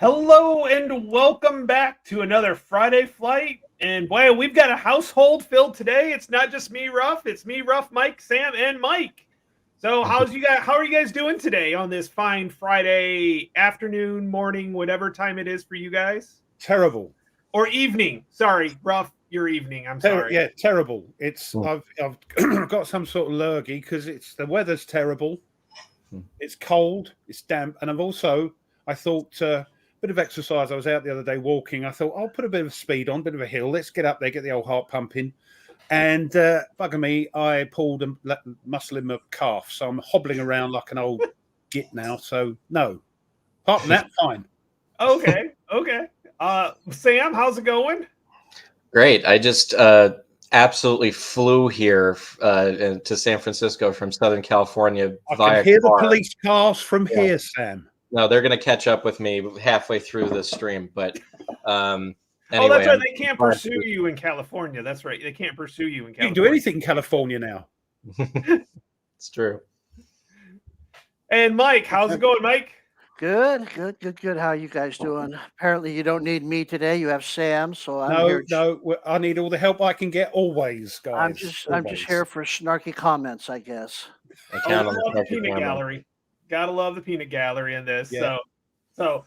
Hello and welcome back to another Friday Flight. And boy, we've got a household filled today. It's not just me, Ruff. It's me, Ruff, Mike, Sam, and Mike. So how are you guys doing today on this fine Friday afternoon, morning, whatever time it is for you guys? Terrible. Or evening. Sorry, Ruff, your evening. I'm sorry. Yeah, terrible. It's I've got some sort of lurgy because the weather's terrible. It's cold, it's damp, and I thought bit of exercise. I was out the other day walking. I thought I'll put a bit of speed on, a bit of a hill. Let's get up there, get the old heart pumping. And bugger me, I pulled a muscle in my calf, so I'm hobbling around like an old git now. So no, apart from that, fine. Okay. Sam, how's it going? Great. I just absolutely flew here to San Francisco from Southern California. I can hear the police cars from here, Sam. No, they're going to catch up with me halfway through the stream. But anyway, that's right. They can't pursue you in California. That's right. They can't pursue you in California. You can do anything in California now. It's true. And Mike, how's it going, Mike? Good. How are you guys doing? Apparently, you don't need me today. You have Sam, so I'm here. No, I need all the help I can get. Always, guys. I'm just here for snarky comments, I guess. I love the peanut gallery. Gotta love the peanut gallery in this. Yeah. So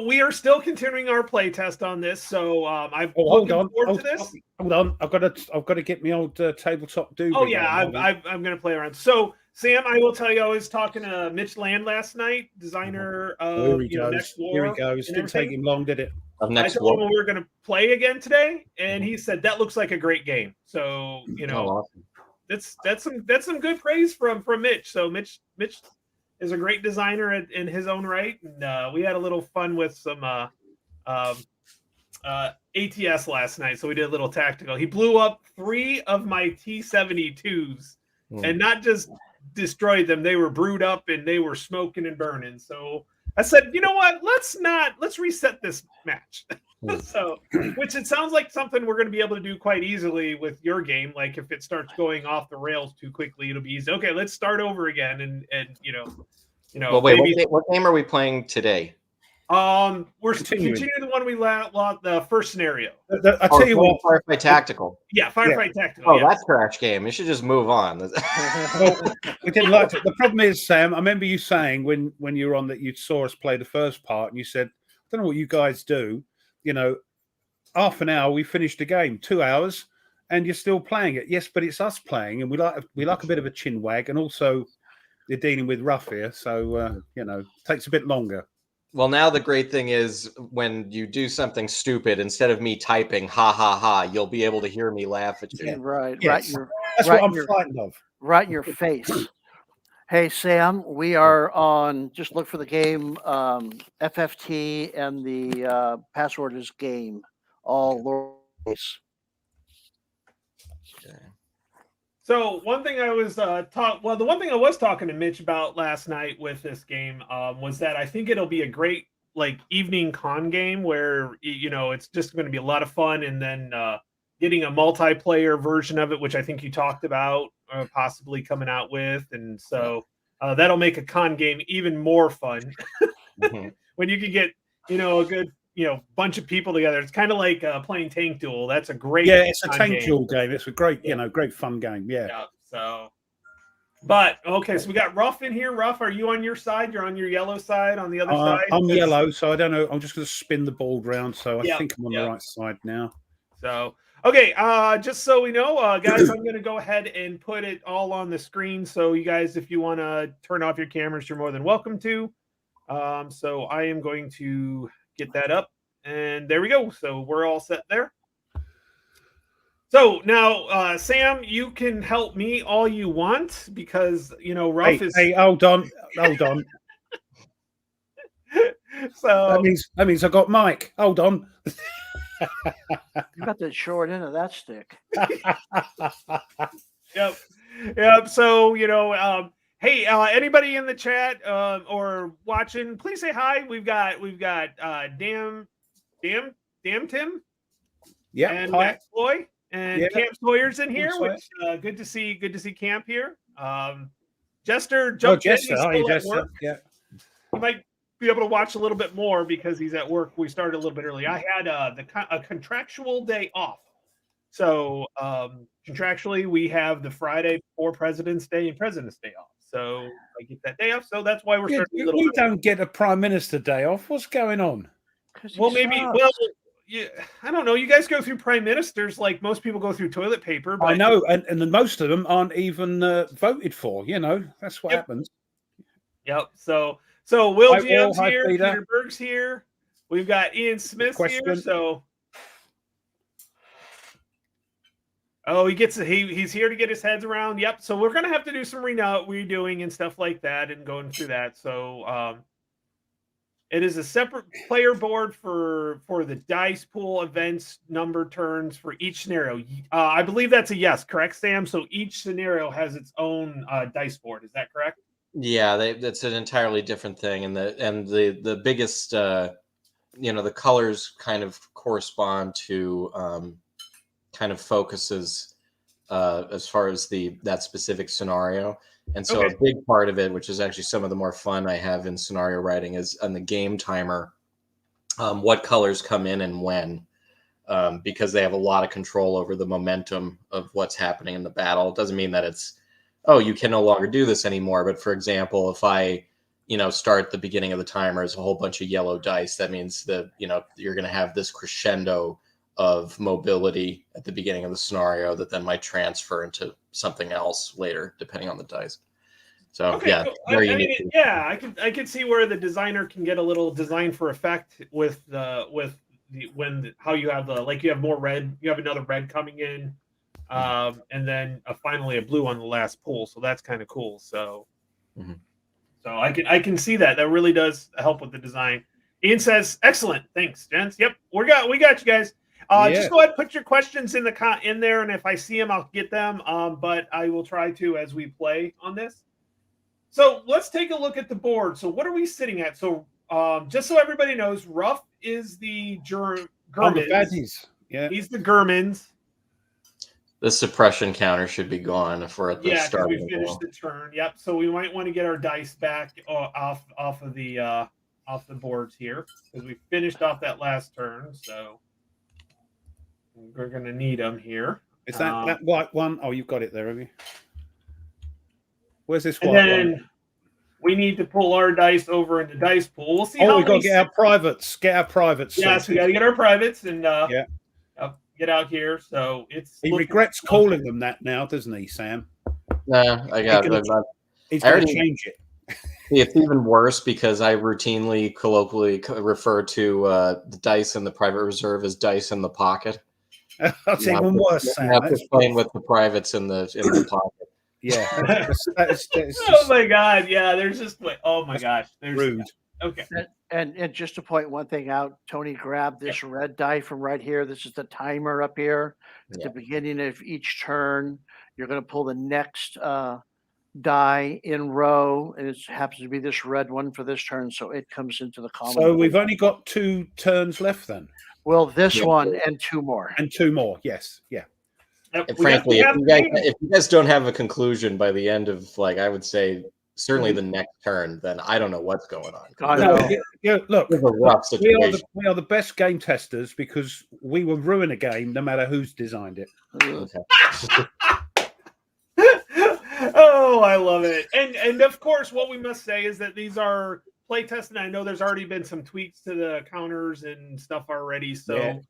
we are still continuing our play test on this. So I'm hold looking on. forward to this. Hold on, I've got to get my old tabletop doobie. Oh yeah, I'm gonna play around. So Sam, I will tell you, I was talking to Mitch Land last night, designer of Next War. Here he goes. Didn't take him long, did it? I told him we were gonna play again today, and he said that looks like a great game. So awesome. That's some good praise from Mitch. So Mitch is a great designer in his own right, and we had a little fun with some ATS last night. So we did a little tactical. He blew up 3 of my T-72s, and not just destroyed them. They were brewed up and they were smoking and burning. So I said, you know what? Let's reset this match. So, which it sounds like something we're going to be able to do quite easily with your game. Like if it starts going off the rails too quickly, it'll be easy. Okay, let's start over again. And Well, wait, what game are we playing today? We're continuing the one we the first scenario. I tell you what, Firefight Tactical. Yeah, Firefight Tactical. Oh, that's a trash game. You should just move on. Well, we didn't like it. The problem is, Sam, I remember you saying when you were on that you saw us play the first part, and you said, "I don't know what you guys do. Half an hour we finished the game, 2 hours, and you're still playing it." Yes, but it's us playing, and we like a bit of a chin wag, and also you're dealing with Ruff here, so it takes a bit longer. Well, now the great thing is when you do something stupid, instead of me typing "ha ha ha," you'll be able to hear me laugh at you. Yeah, right. Yes. That's what I'm frightened of. Right in your face. Hey, Sam, we are on. Just look for the game FFT, and the password is game, all lowercase. Okay. So one thing I was the one thing I was talking to Mitch about last night with this game was that I think it'll be a great evening con game where it's just going to be a lot of fun, and then getting a multiplayer version of it, which I think you talked about possibly coming out with, and so that'll make a con game even more fun when you can get a good bunch of people together. It's kind of like playing Tank Duel. That's a great it's a Tank Duel game. It's a great great fun game. Yeah. So, but okay, so we got Ruff in here. Ruff, are you on your side? You're on your yellow side. On the other side, I'm yellow, so I don't know. I'm just going to spin the board round. So I think I'm on the right side now. So okay, just so we know, guys, I'm going to go ahead and put it all on the screen. So you guys, if you want to turn off your cameras, you're more than welcome to. So I am going to get that up, and there we go. So we're all set there. So now, Sam, you can help me all you want because Ruff is. Hey, hold on. So that means I got Mike. Hold on. You got the short end of that stick. Yep. So hey, anybody in the chat or watching, please say hi. We've got Damn Tim. Yeah. And Hi. Max Boy and Camp Sawyer's in here, Sawyer. which good to see Camp here. Jester jumped in. He's Jester. still at Jester. work. Yeah. He might be able to watch a little bit more because he's at work. We started a little bit early. I had a contractual day off. So contractually, we have the Friday before President's Day and President's Day off. So I get that day off. So that's why we're starting a little We early. don't get a Prime Minister day off. What's going on? Well, maybe. Well, yeah, I don't know. You guys go through prime ministers like most people go through toilet paper. But I know, and then most of them aren't even voted for. You know, that's what happens. Yep. So Will Hi, GM's Will. Hi, here. Peter. Peter Berg's here. We've got Ian Smith here. So. Oh, he's here to get his heads around. Yep. So we're gonna have to do some redoing and stuff like that, and going through that. So it is a separate player board for the dice pool events, number turns for each scenario. I believe that's a yes, correct, Sam? So each scenario has its own dice board. Is that correct? Yeah, that's an entirely different thing, and the biggest the colors kind of correspond to kind of focuses as far as that specific scenario. And so a big part of it, which is actually some of the more fun I have in scenario writing, is on the game timer, what colors come in and when, because they have a lot of control over the momentum of what's happening in the battle. It doesn't mean that it's, you can no longer do this anymore. But for example, if I, start the beginning of the timer as a whole bunch of yellow dice, that means that, you're going to have this crescendo of mobility at the beginning of the scenario that then might transfer into something else later, depending on the dice. So yeah, cool. very unique. I can see where the designer can get a little design for effect with how you have you have more red, you have another red coming in, and then finally a blue on the last pull. So that's kind of cool. So, so I can see that really does help with the design. Ian says, "Excellent, thanks, gents. Yep, we got you guys." Just go ahead and put your questions in there, and if I see them, I'll get them. But I will try to as we play on this. So let's take a look at the board. So what are we sitting at? So just so everybody knows, Ruff is the Germans. The baddies. Yeah, he's the Germans. The suppression counter should be gone if we're at the start. Yeah, we finished the turn. Yep. So we might want to get our dice back off of the boards here because we finished off that last turn. So. We're going to need them here. Is that white one? Oh, you've got it there, have you? Where's this white one? We need to pull our dice over in the dice pool. We'll see. We've got to get our privates. Get our privates. Yes, we got to get our privates and get out here. So he regrets calling them that now, doesn't he, Sam? Nah, he's going to change it. It's even worse because I routinely, colloquially refer to the dice in the private reserve as dice in the pocket. That's even worse, Sam. Not just playing with the privates in the pocket. Yeah. Oh my God! Yeah, there's just oh my gosh, there's rude. Okay. And just to point one thing out, Tony grabbed this red die from right here. This is the timer up here. At the beginning of each turn, you're going to pull the next die in row, and it happens to be this red one for this turn, so it comes into the column. So we've only got 2 turns left then. Well, this one and 2 more. And 2 more, yes. Yeah. And frankly, if you guys don't have a conclusion by the end of, I would say, certainly the next turn, then I don't know what's going on. Look, it's a rough situation. We are the best game testers because we will ruin a game no matter who's designed it. Okay. Oh, I love it. And of course, what we must say is that these are play testing. I know there's already been some tweaks to the counters and stuff already. So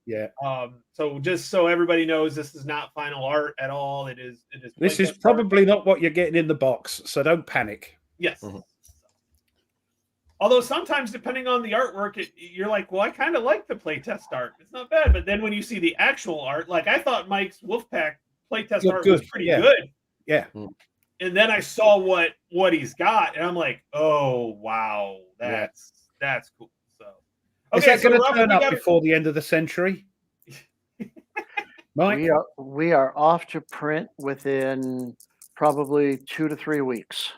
so just so everybody knows, this is not final art at all. It is. This is probably not what you're getting in the box, so don't panic. Yes. Mm-hmm. Although sometimes, depending on the artwork, you're like, well, I kind of like the playtest art. It's not bad. But then when you see the actual art, I thought Mike's Wolfpack playtest art was pretty good. Yeah. And then I saw what he's got, and I'm like, oh wow, that's cool. So is that going to turn up before the end of the century? Mike? We are off to print within probably 2 to 3 weeks.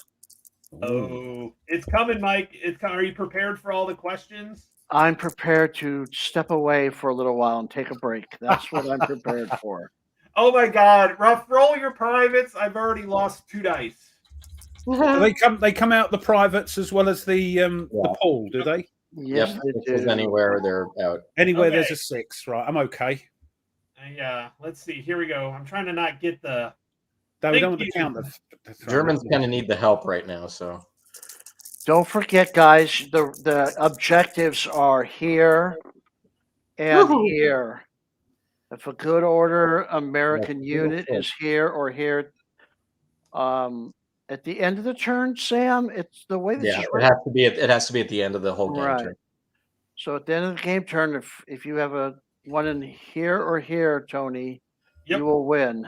Oh, it's coming, Mike. Are you prepared for all the questions? I'm prepared to step away for a little while and take a break. That's what I'm prepared for. Oh my God, Ruff, roll your privates. I've already lost 2 dice. They come out the privates as well as the pool, do they? Yes, Yep. they If there's do. anywhere they're out. Anywhere Okay. there's a 6, right? I'm okay. Let's see. Here we go. I'm trying to not get the. No, we Thank don't want to you. count the Germans kind of need the help right now, so Don't forget, guys, the objectives are here and Woohoo. here. If a good order American That's unit beautiful. is here or here, at the end of the turn, Sam, it's the way this yeah, is it written. has to be at the end of the whole game Right. turn. So at the end of the game turn, if you have a one in here or here, Tony, Yep. you will win.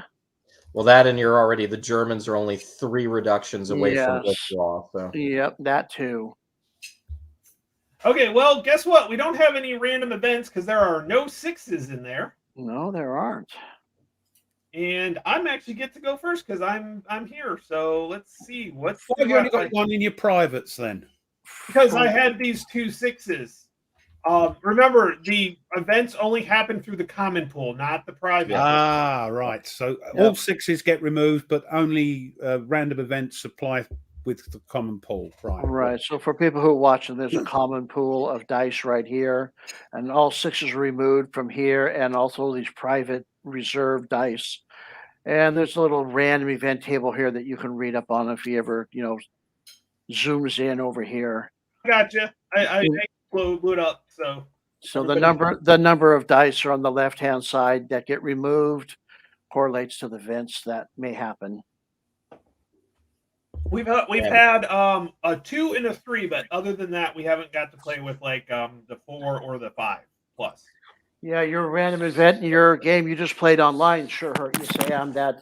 Well, that and you're already the Germans are only 3 reductions away from Yes. withdrawal. So Yep, that too. Okay, well, guess what? We don't have any random events because there are no 6s in there, No, there aren't. and I'm actually get to go first because I'm here. So let's see what's Why have you only got one in your privates then? because I had these 2 6s. Remember, the events only happen through the common pool, not the private. Ah, right. So all 6s get removed, but only random events apply with the common pool. Right. Right. So for people who are watching, there's a common pool of dice right here, and all 6s are removed from here, and also these private reserve dice. And there's a little random event table here that you can read up on if you ever, zooms in over here. Gotcha. I blew it up. So the number of dice are on the left hand side that get removed correlates to the events that may happen. we've had a 2 and a 3, but other than that, we haven't got to play with like the 4 or the 5 plus. Yeah, your random event in your game you just played online sure hurt you, Sam. That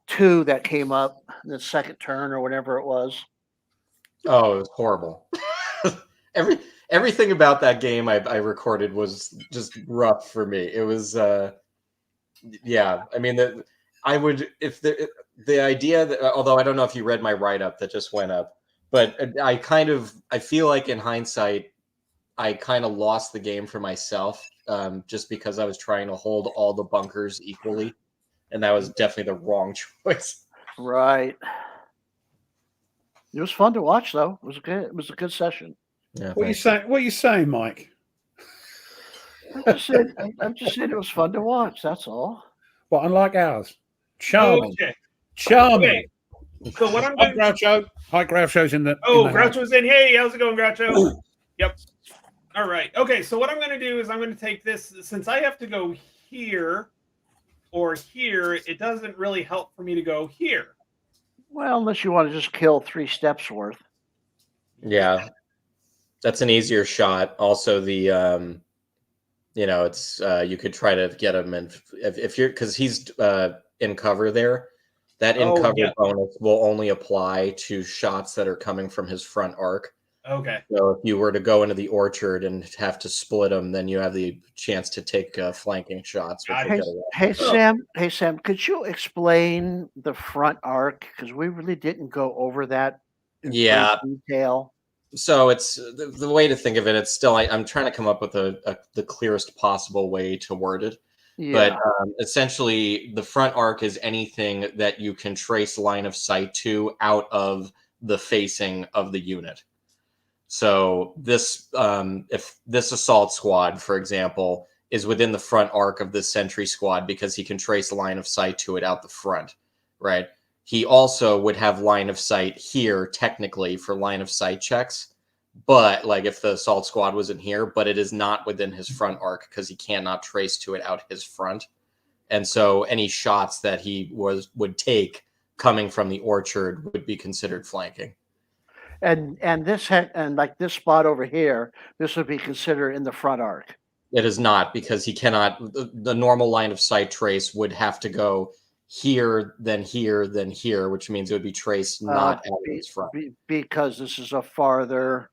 2 that came up in the second turn or whatever it was. Oh, it was horrible. Everything about that game I recorded was just rough for me. It was, yeah. I mean, I would if the idea that although I don't know if you read my write up that just went up, but I feel like in hindsight, I kind of lost the game for myself just because I was trying to hold all the bunkers equally, and that was definitely the wrong choice. Right. It was fun to watch, though. It was a good session. Yeah, What are you saying, Mike? I'm just saying it was fun to watch. That's all. Well, unlike ours, charming, Okay. charming. Okay. So what I'm Hi, going Groucho. Hi, Groucho's in the. Oh, in the Groucho's in. Hey, how's it going, Groucho? Yep. All right. Okay, so what I'm going to do is I'm going to take this, since I have to go here or here, it doesn't really help for me to go here. Well, unless you want to just kill 3 steps worth. Yeah, that's an easier shot. Also, the it's you could try to get him, and if you're because he's in cover there, that in cover bonus will only apply to shots that are coming from his front arc. Okay. So if you were to go into the orchard and have to split them, then you have the chance to take flanking shots. Hey, Sam, could you explain the front arc? Because we really didn't go over that in great detail. So it's the way to think of it. It's still I'm trying to come up with the clearest possible way to word it. Yeah. But essentially, the front arc is anything that you can trace line of sight to out of the facing of the unit. So this, if this assault squad, for example, is within the front arc of this sentry squad because he can trace a line of sight to it out the front, right? He also would have line of sight here, technically, for line of sight checks. But like if the assault squad was in here, but it is not within his front arc because he cannot trace to it out his front. And so any shots that he would take coming from the orchard would be considered flanking. And this like this spot over here, this would be considered in the front arc. It is not because he cannot. The normal line of sight trace would have to go here, then here, then here, which means it would be traced not out of his front. Because this is a farther.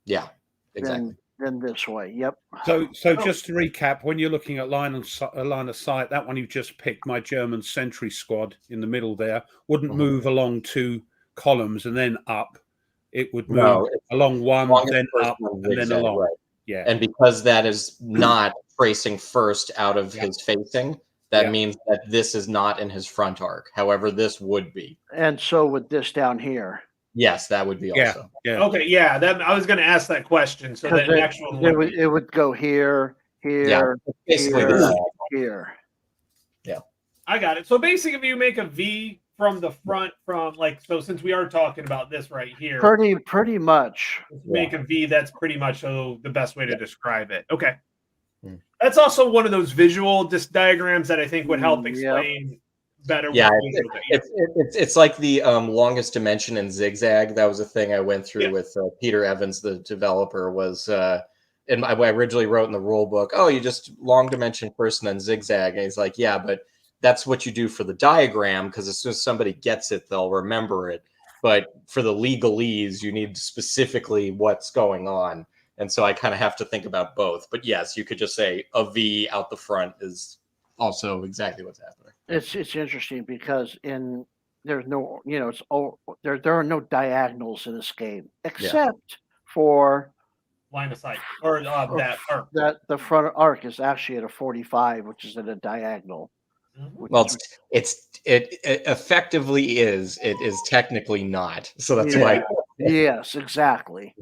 Yeah, exactly. Than this way. Yep. So just to recap, when you're looking at line of sight, that one you just picked, my German sentry squad in the middle there, wouldn't move along 2 columns and then up. It would move along one, then up, and then along. Right. Yeah. And because that is not tracing first out of his facing, that Yeah. means that this is not in his front arc. However, this would be. And so with this down here, Yes, that would be Yeah. also. Yeah. Okay, yeah. That I was going to ask that question. So that next one would be. it would go here, here, it's basically the here, diagonal. here. I got it. So basically, if you make a V from the front, from so since we are talking about this right here, Pretty much. make a V. That's pretty much the best way to describe it. Okay. Hmm. That's also one of those visual diagrams that I think would help Yep. explain better. Yeah, what it's like the longest dimension in zigzag. That was a thing I went through with Peter Evans, the developer. Was and I originally wrote in the rule book, oh, you just long dimension first and then zigzag, and he's like, yeah, but that's what you do for the diagram, because as soon as somebody gets it, they'll remember it. But for the legalese, you need specifically what's going on. And so I kind of have to think about both. But yes, you could just say a V out the front is also exactly what's happening. It's interesting because there's no there are no diagonals in this game except for line of sight or that arc. that the front arc is actually at a 45, which is at a diagonal. Well, it effectively is. It is technically not. So that's why. Yes, exactly.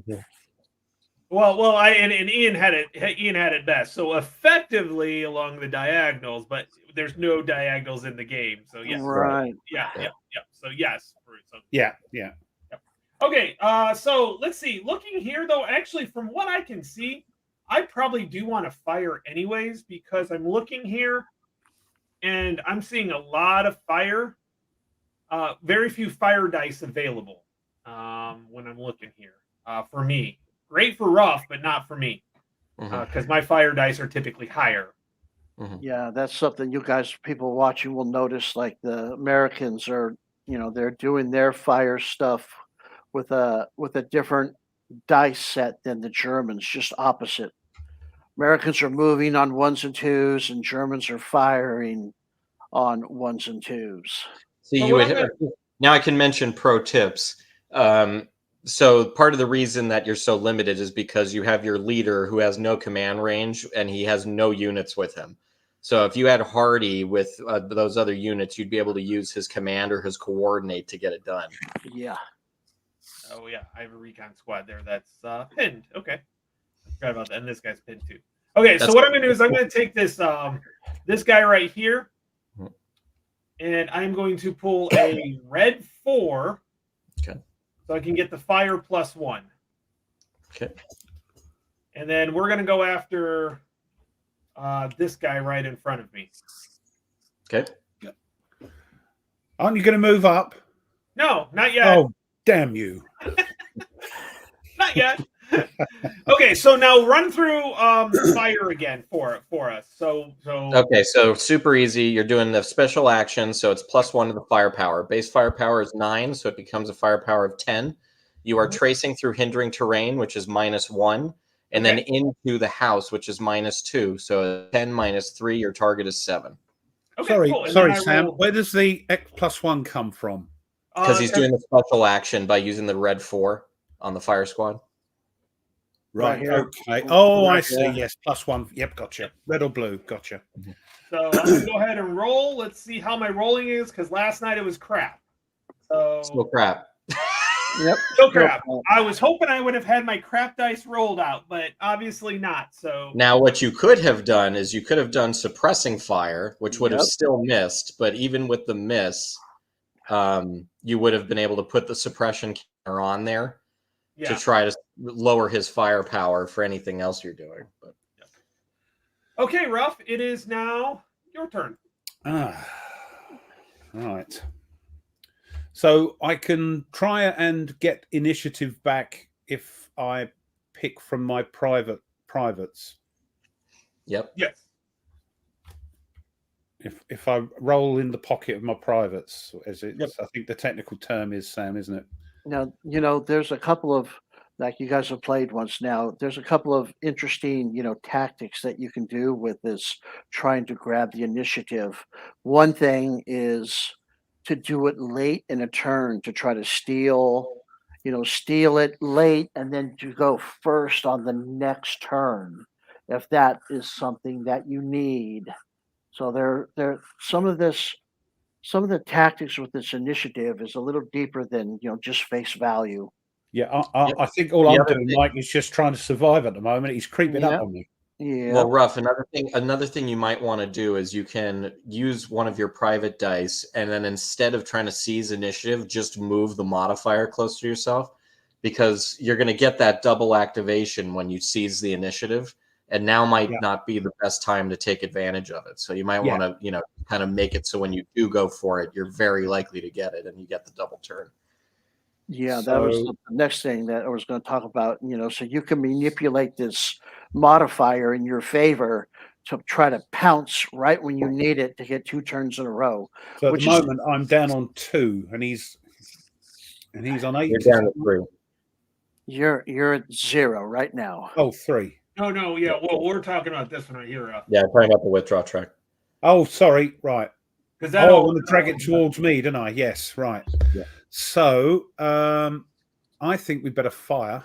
Well, and Ian had it best. So effectively along the diagonals, but there's no diagonals in the game. So yes, Right. Yeah. So yes. Yeah. Okay. So let's see. Looking here, though, actually, from what I can see, I probably do want to fire anyways because I'm looking here, and I'm seeing a lot of fire. Very few fire dice available when I'm looking here for me. Great for rough, but not for me because my fire dice are typically higher. Yeah, that's something you guys, people watching, will notice. Like the Americans are, they're doing their fire stuff with a different dice set than the Germans, just opposite. Americans are moving on ones and twos, and Germans are firing on ones and twos. So now I can mention pro tips. So part of the reason that you're so limited is because you have your leader who has no command range and he has no units with him. So if you had Hardy with those other units, you'd be able to use his command or his coordinate to get it done. Yeah. Oh yeah, I have a recon squad there that's pinned. Okay, I forgot about that. And this guy's pinned too. Okay, so what I'm going to do is I'm going to take this this guy right here, and I'm going to pull a red 4. Okay. So I can get the fire +1. Okay. And then we're going to go after this guy right in front of me. Okay. Aren't you going to move up? No, not yet. Oh, damn you. Not yet. Okay, so now run through fire again for us. So Okay, so super easy. You're doing the special action, so it's +1 to the firepower. Base firepower is 9, so it becomes a firepower of 10. You are tracing through hindering terrain, which is -1, and then into the house, which is -2. So 10 -3, your target is 7. Okay, sorry, Sam. Where does the X +1 come from? Because he's doing the special action by using the red 4 on the fire squad. Right. Right Okay. Oh, I Right see. here. Yes, +1. Yep, gotcha. Red or blue. Gotcha. So I'm going to go ahead and roll. Let's see how my rolling is, because last night it was crap. So crap. Yep. So crap. I was hoping I would have had my crap dice rolled out, but obviously not. So Now, what you could have done is you could have done suppressing fire, which would have Yep. still missed. But even with the miss, you would have been able to put the suppression counter on there to try to lower his firepower for anything else you're doing. But okay, Ruff, it is now your turn. Right. So I can try and get initiative back if I pick from my privates. Yep. Yes. If I roll in the pocket of my privates, as it's, Yep. I think the technical term is, Sam, isn't it? Now, there's a couple of, like you guys have played once now, there's a couple of interesting, tactics that you can do with this trying to grab the initiative. One thing is to do it late in a turn to try to steal it late and then to go first on the next turn, if that is something that you need. So there some of the tactics with this initiative is a little deeper than just face value. Yeah, Yep. I think all The I'm other doing, thing- Mike, is just trying to survive at the moment. He's creeping up Yep. on me. Yeah. Well, Ruff, another thing you might want to do is you can use one of your private dice, and then instead of trying to seize initiative, just move the modifier closer to yourself, because you're going to get that double activation when you seize the initiative, and now might not be the best time to take advantage of it. So you might want to, kind of make it so when you do go for it, you're very likely to get it, and you get the double turn. Yeah, that was the next thing that I was going to talk about. So you can manipulate this modifier in your favor to try to pounce right when you need it to get 2 turns in a row. So at the moment, I'm down on 2, and he's on 8. You're down to 3. You're at 0 right now. Oh, 3. No, yeah. Well, we're talking about this one right here. Yeah, I'm talking about the withdraw track. Oh, sorry. Right. Because I want to drag it towards me, don't I? Yes, right. Yeah. So I think we better fire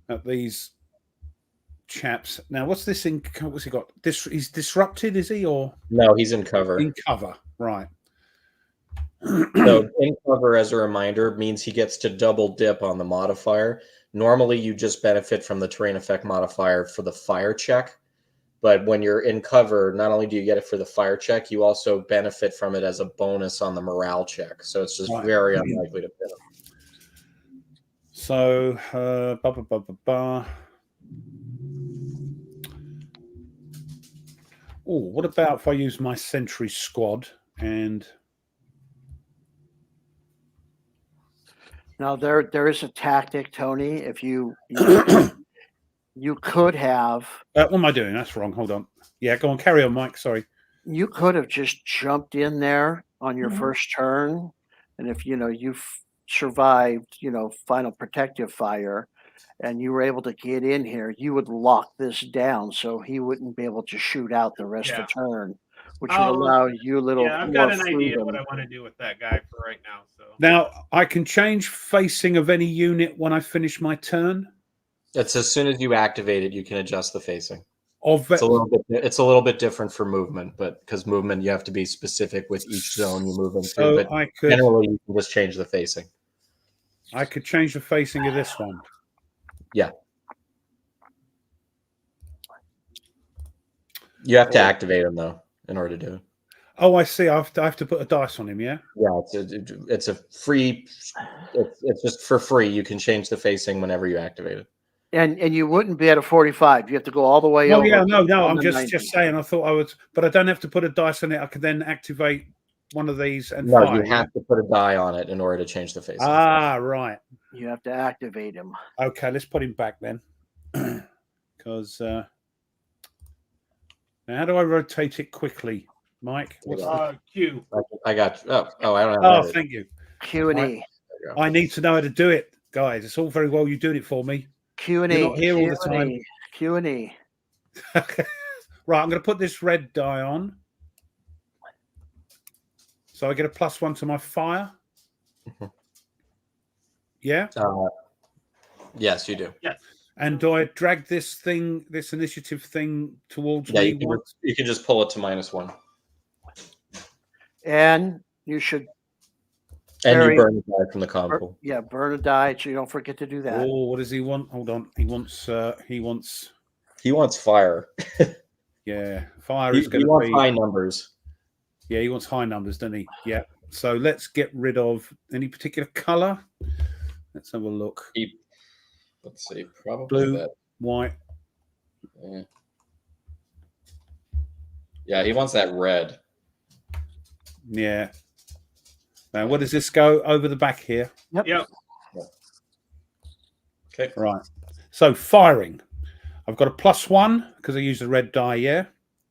at these chaps. Now, what's this in? What's he got? He's disrupted, is he? Or no, he's in cover. In cover, right. So in cover, as a reminder, means he gets to double dip on the modifier. Normally, you just benefit from the terrain effect modifier for the fire check. But when you're in cover, not only do you get it for the fire check, you also benefit from it as a bonus on the morale check. So it's just very unlikely to hit him. So, oh, what about if I use my sentry squad and... Now there is a tactic, Tony. If you could have. What am I doing? That's wrong. Hold on. Yeah, go on. Carry on, Mike. Sorry. You could have just jumped in there on your first turn, and if you've survived, final protective fire, and you were able to get in here, you would lock this down so he wouldn't be able to shoot out the rest of the turn, which would allow you a little. Yeah, I've got an idea of what I want to do with that guy for right now. So now I can change facing of any unit when I finish my turn. It's as soon as you activate it, you can adjust the facing. It's a little bit different for movement, but because movement you have to be specific with each zone you move into. So but generally, you can just change the facing. I could change the facing of this one. Yeah. You have to activate him though in order to do it. Oh, I see. I have to put a dice on him. Yeah. Yeah, it's a free. It's just for free. You can change the facing whenever you activate it. And you wouldn't be at a 45. You have to go all the way over. Yeah, no. I'm just saying. I thought I would, but I don't have to put a dice on it. I could then activate one of these and fire. You have to put a die on it in order to change the facing. Ah, right. You have to activate him. Okay, let's put him back then, because now how do I rotate it quickly, Mike? Q. I got you. Oh, I don't know. Oh, thank you. Q and E. I need to know how to do it, guys. It's all very well you doing it for me. Q and E. You're not here all the time. Q and E. Right, I'm going to put this red die on. So I get a +1 to my fire. Yeah? Yes, you do. Yes. And do I drag this initiative thing towards me? You can just pull it to -1. And you should. And you burn a die from the comm pool. Yeah, burn a die so you don't forget to do that. Oh, what does he want? Hold on. He wants fire. Yeah, fire is going to be. He wants high numbers. Yeah, he wants high numbers, doesn't he? Yeah. So let's get rid of any particular color. Let's have a look. Let's see, probably blue, white. Yeah, he wants that red. Yeah. Now, where does this go? Over the back here. Yep. Okay. Right. So firing. I've got a +1 because I used the red die. Yeah.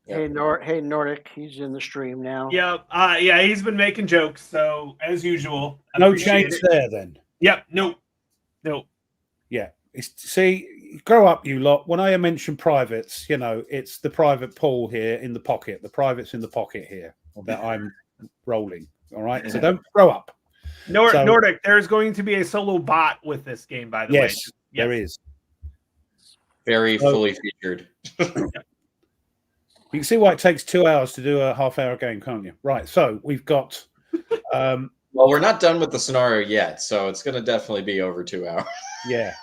Hey, Nordic, he's in the stream now. Yeah, he's been making jokes, so as usual. No change there, then. Yep, nope. Yeah, see, grow up, you lot. When I mention privates, it's the private pool here in the pocket. The private's in the pocket here that I'm rolling. All right, so don't grow up. Nordic, there's going to be a solo bot with this game, by the way. Yes, there is. Very fully featured. You can see why it takes 2 hours to do a half-hour game, can't you? Right. So we've got. Well, we're not done with the scenario yet, so it's going to definitely be over 2 hours. Yeah.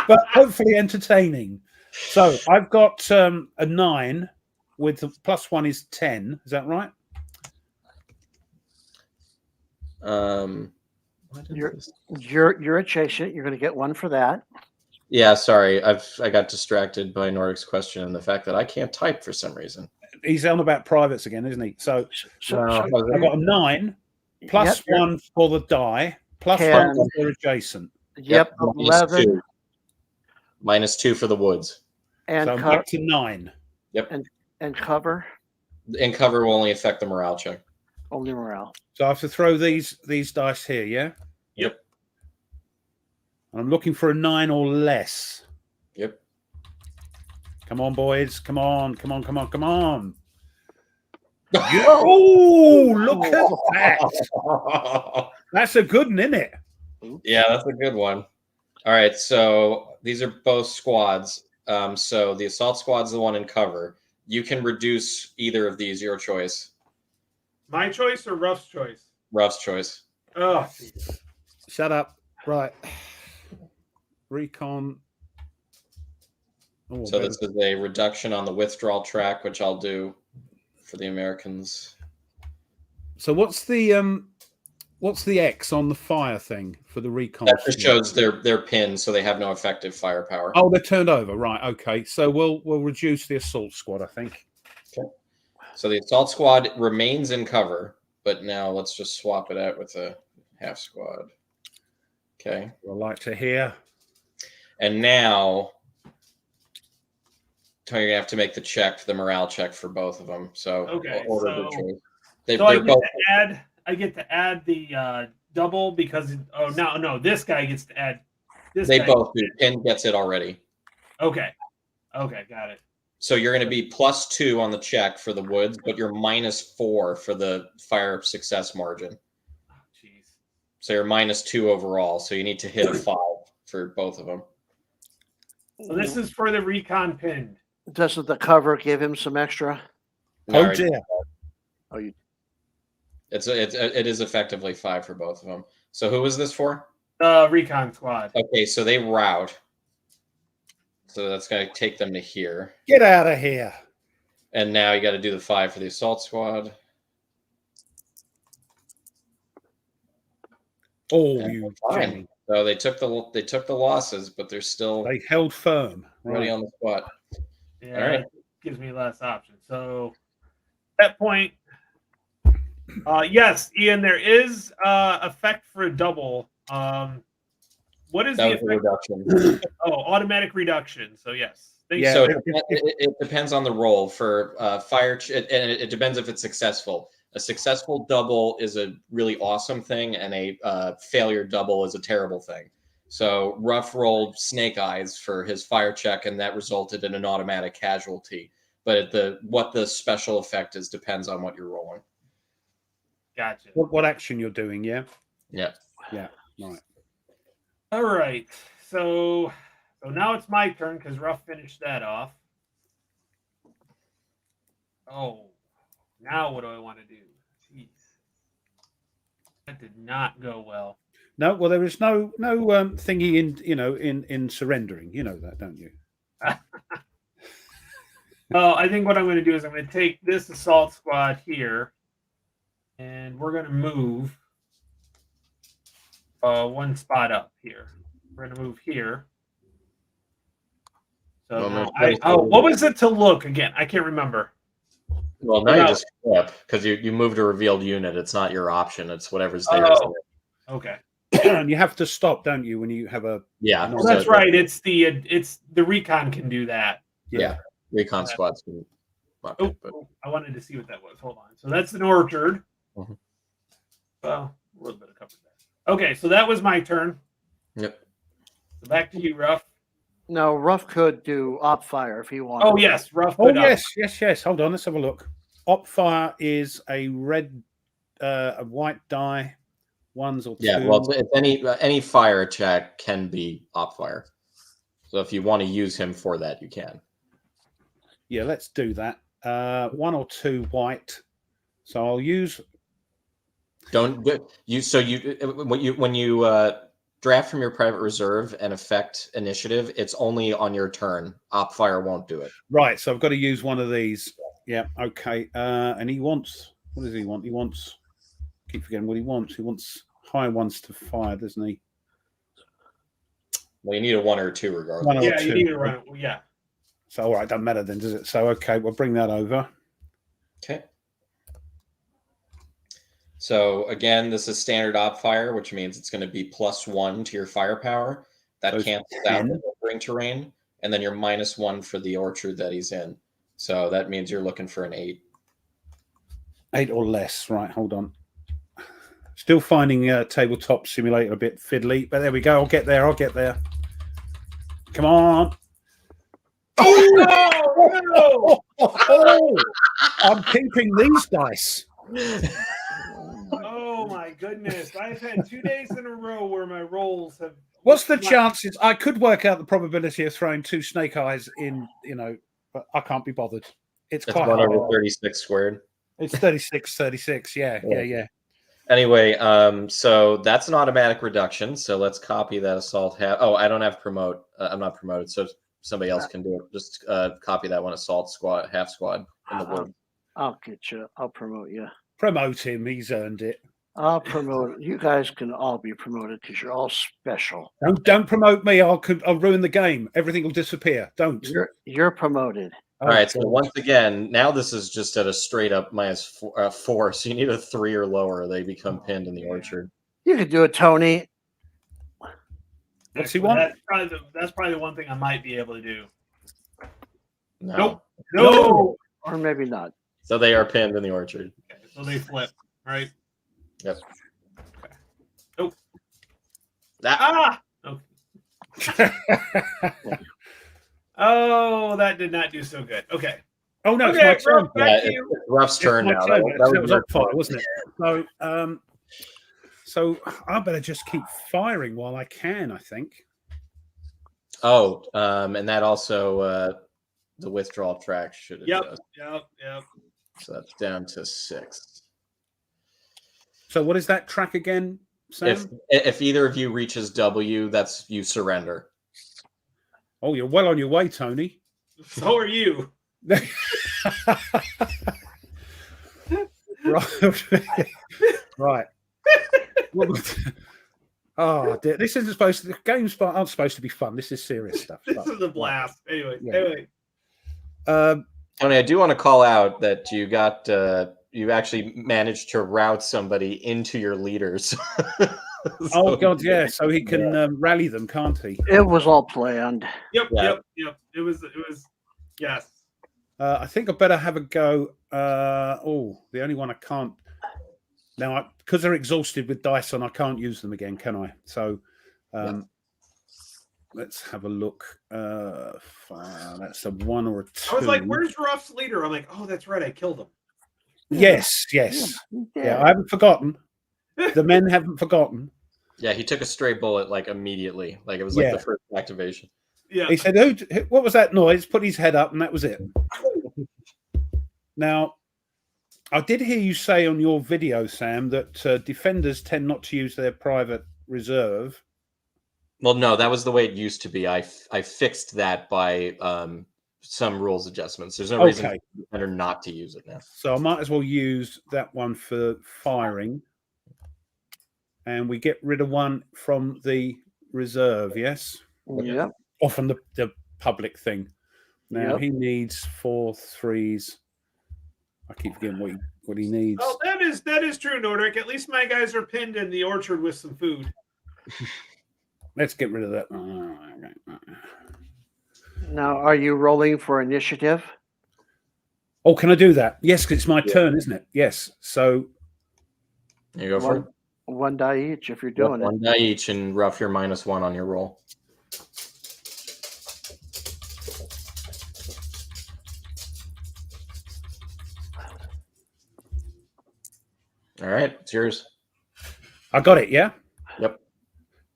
But hopefully entertaining. So I've got a 9 with the +1 is 10. Is that right? You're adjacent. You're going to get 1 for that. Yeah, sorry. I got distracted by Nordic's question and the fact that I can't type for some reason. He's on about privates again, isn't he? So No, I've got a 9 plus Yep, 1 for the die, plus 10. 1 for adjacent. Yep, minus 11 2. Minus 2 for the woods. and So I'm back to 9. and cover. And cover will only affect the morale check. Only morale. So I have to throw these dice here, yeah? Yep. I'm looking for a 9 or less. Yep. Come on, boys. Come on. Oh, look at that. That's a good one, isn't it? Yeah, that's a good one. All right, so these are both squads. So the assault squad's the one in cover. You can reduce either of these, your choice. My choice or Ruff's choice? Ruff's choice. Oh, Shut up. Right. Recon. Oh, So this is a reduction on the withdrawal track, which I'll do for the Americans. So what's the X on the fire thing for the recon? That just shows they're pinned, so they have no effective firepower. Oh, they're turned over. Right. Okay. So we'll reduce the assault squad, I think. Okay. So the assault squad remains in cover, but now let's just swap it out with a half squad. Okay. I'd like to hear. And now Tony, you're gonna have to make the check, the morale check for both of them. So okay. order the choice. So I get to add the double because no, this guy gets to add. They both do. Pin gets it already. Okay, got it. So you're going to be +2 on the check for the woods, but you're -4 for the fire success margin. Oh, jeez. So you're -2 overall. So you need to hit a 5 for both of them. So this is for the recon pinned. Doesn't the cover give him some extra? Oh dear. Oh, you. It is effectively 5 for both of them. So who is this for? Recon squad. Okay, so they rout. So that's going to take them to here. Get out of here. And now you got to do the 5 for the assault squad. Oh, And you fine. Jenny. So they took the losses, but they're still They held firm. ready on the spot. Yeah, All right. that gives me less options. So at that point, yes, Ian, there is effect for a double. What is That the was effect? a reduction. Oh, automatic reduction. So yes. Yeah. So it depends on the roll for fire, and it depends if it's successful. A successful double is a really awesome thing, and a failure double is a terrible thing. So Ruff rolled Snake Eyes for his fire check, and that resulted in an automatic casualty. But what the special effect is depends on what you're rolling. Gotcha. What action you're doing? Yeah. Yeah. Yeah. Right. All right. So now it's my turn because Ruff finished that off. Oh, now what do I want to do? Jeez. That did not go well. No, well, there is no thingy in surrendering. You know that, don't you? Well, I think what I'm going to do is I'm going to take this assault squad here, and we're going to move one spot up here. We're going to move here. So what was it to look again? I can't remember. Well, now you just flip because you moved a revealed unit. It's not your option. It's whatever's there. Okay. And you have to stop, don't you, when you have a Well, that's right. It's the recon can do that. Yeah. Recon squads can. I wanted to see what that was. Hold on. So that's an orchard. Mhm. Well, a little bit of cover there. Okay, so that was my turn. Yep. So back to you, Ruff. No, Ruff could do op fire if he wanted. Oh yes, Ruff. Oh yes. Hold on, let's have a look. Op fire is a white die, 1s or 2s. Yeah, well, if any fire check can be op fire. So if you want to use him for that, you can. Yeah, let's do that. 1 or 2 white. So I'll use. Don't you? So when you draft from your private reserve and affect initiative, it's only on your turn. Op fire won't do it. Right. So I've got to use one of these. Yeah. Okay. And he wants. What does he want? He wants. Keep forgetting what he wants. He wants high ones to fire, doesn't he? Well, you need a 1 or a 2 regardless. 1 or Yeah, 2. you need to run it. Yeah. So all right, doesn't matter then, does it? So okay, we'll bring that over. Okay. So again, this is standard op fire, which means it's going to be +1 to your firepower. That So cancels out the neighboring terrain, and then you're -1 for the orchard that he's in. So that means you're looking for an 8. 8 or less. Right, hold on. Still finding Tabletop Simulator a bit fiddly, but there we go. I'll get there. I'll get there. Come on. Oh, no! I'm keeping these dice. Oh my goodness! I've had 2 days in a row where my rolls have. What's the chances? I could work out the probability of throwing 2 snake eyes in, but I can't be bothered. It's quite 1 hard. over 36 squared. It's 36. Yeah. Anyway, so that's an automatic reduction. So let's copy that assault. I don't have promote. I'm not promoted, so somebody else can do it. Just copy that one assault squad, half squad in the word. I'll get you. I'll promote you. Promote him. He's earned it. I'll promote. You guys can all be promoted because you're all special. Don't promote me. I'll ruin the game. Everything will disappear. Don't. You're promoted. All right. So once again, now this is just at a straight up -4. So you need a 3 or lower. They become pinned in the orchard. You can do it, Tony. What's he want? That's probably the one thing I might be able to do. No. No. Or maybe not. So they are pinned in the orchard. Okay, so they flip, right? Yep. Okay. Nope. That. Okay. Oh, that did not do so good. Okay. Oh no, Okay, it's my turn. back to you. Ruff's turn now. That was was up fire, wasn't it? So I better just keep firing while I can, I think. Oh, and that also the withdrawal track should adjust. Yep. So that's down to 6. So what is that track again, Sam? If either of you reaches W, that's you surrender. Oh, you're well on your way, Tony. So are you. Right. Oh, dear. This isn't supposed to. The games aren't supposed to be fun. This is serious stuff. This is a blast. Anyway. Tony, I do want to call out that you got you actually managed to route somebody into your leaders. Oh God, yeah. So he can rally them, can't he? It was all planned. Yep. It was. Yes. I think I better have a go. The only one I can't now because they're exhausted with dice on, I can't use them again, can I? So let's have a look. That's a 1 or a 2. I was like, "Where's Ruff's leader?" I'm like, "Oh, that's right. I killed him." Yes. Yeah, I haven't forgotten. The men haven't forgotten. Yeah, he took a stray bullet like immediately. Like it was like the first activation. Yeah. He said, what was that noise? Put his head up, and that was it. Now, I did hear you say on your video, Sam, that defenders tend not to use their private reserve. Well, no, that was the way it used to be. I fixed that by some rules adjustments. There's no reason for the defender not to use it now. So I might as well use that one for firing. And we get rid of one from the reserve, yes? Yep. Often the public thing. Now he needs 4 3s. I keep forgetting what he needs. Oh, that is true, Nordric. At least my guys are pinned in the orchard with some food. Let's get rid of that. Now, are you rolling for initiative? Oh, can I do that? Yes, because it's my turn, isn't it? Yes. So you go for it. 1 die each if you're doing it. 1 die each, and Ruff, you're -1 on your roll. All right, it's yours. I got it, yeah? Yep.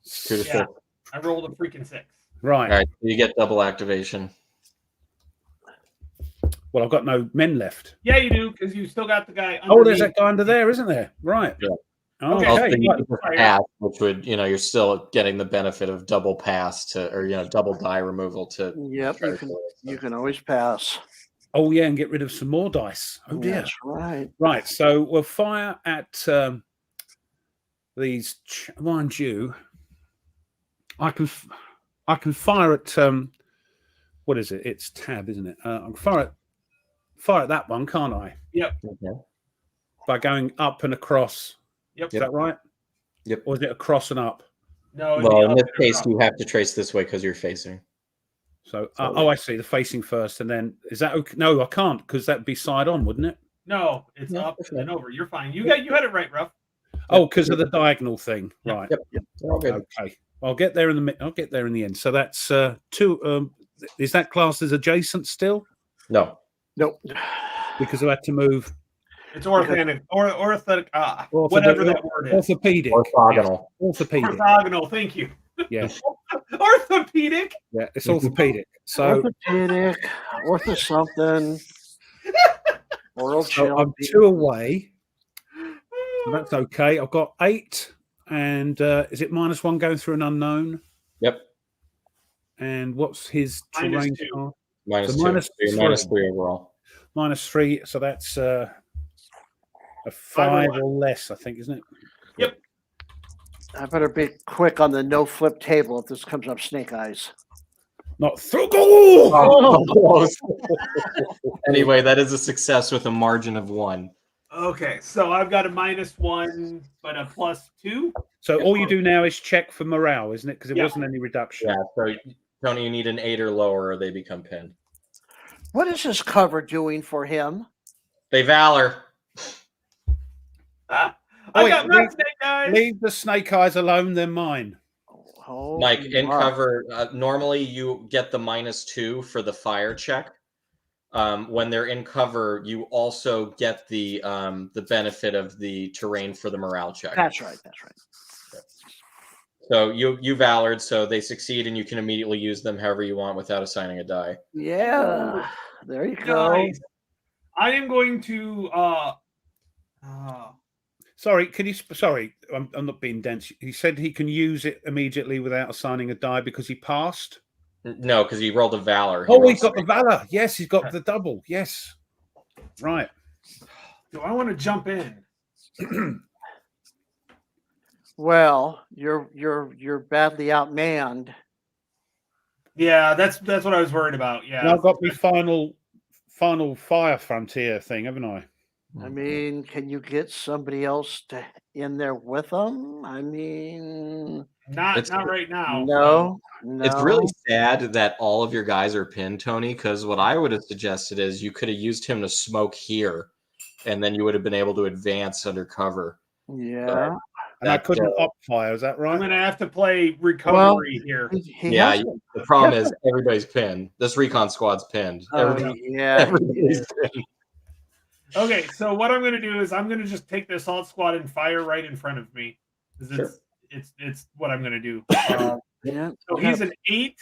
2 to 6. I rolled a freaking 6. Right. All right, you get double activation. Well, I've got no men left. Yeah, you do, because you still got the guy. Oh, there's underneath. that guy under there, isn't there? Right. Yeah. Okay. Okay. Also, you Right. can just pass, which would, you're still getting the benefit of double pass or double die removal to. Yep, you can always pass. Oh yeah, and get rid of some more dice. Oh dear. That's right. Right. So we'll fire at these. Mind you, I can fire at what is it? It's tab, isn't it? I can fire at that one, can't I? Yep. Okay. By going up and across. Yep. Is that right? Yep. Or is it across and up? No. Well, in this case, you have to trace this way because you're facing. So, oh, I see. The facing first, and then is that okay? No, I can't because that'd be side on, wouldn't it? No, it's up and over. You're fine. You had it right, Ruff. Oh, because of the diagonal thing, Yep. right? Yep. All good. Okay. I'll get there in the end. So that's two. Is that classed as adjacent still? No. Nope. Because I had to move. It's orthotic, whatever that word is. Orthopedic. Orthogonal. Orthopedic. Orthogonal. Thank you. Yeah. Orthopedic. Yeah. It's orthopedic. So Orthopedic, ortho something. Oral so I'm 2 away. So that's okay. I've got 8, and is it -1 going through an unknown? Yep. And what's his terrain? -2. -2. So So you're -3 overall. -3. So that's a 5 or less, I think, isn't it? Yep. I better be quick on the no flip table if this comes up snake eyes. Not through. Oh! Anyway, that is a success with a margin of 1. Okay, so I've got a -1, but a +2. So all you do now is check for morale, isn't it? Because there wasn't any reduction. Yeah. So Tony, you need an 8 or lower, or they become pinned. What is this cover doing for him? They valor. I Wait, got my snake eyes. Leave the snake eyes alone. They're mine. Oh, Mike, in cover, normally you get the -2 for the fire check. When they're in cover, you also get the benefit of the terrain for the morale check. That's right. That's right. So you valored, so they succeed, and you can immediately use them however you want without assigning a die. Yeah. There you go. Nice. I am going to. Sorry, can you? Sorry, I'm not being dense. He said he can use it immediately without assigning a die because he passed. No, because he rolled a valor. Oh, he's got the valor. Yes, he's got the double. Yes, right. Do I want to jump in? Well, you're badly outmanned. Yeah, that's what I was worried about. Yeah, And I've got my final fire frontier thing, haven't I? I mean, can you get somebody else in there with them? I mean, not right now. no. It's really sad that all of your guys are pinned, Tony, because what I would have suggested is you could have used him to smoke here, and then you would have been able to advance under cover. Yeah. And I couldn't up fire. Is that right? I'm going to have to play recovery here. Yeah, the problem is everybody's pinned. This recon squad's pinned. Everybody's pinned. Okay, so what I'm going to do is I'm going to just take the assault squad and fire right in front of me. Sure. It's what I'm going to do. Yeah. So he's an 8.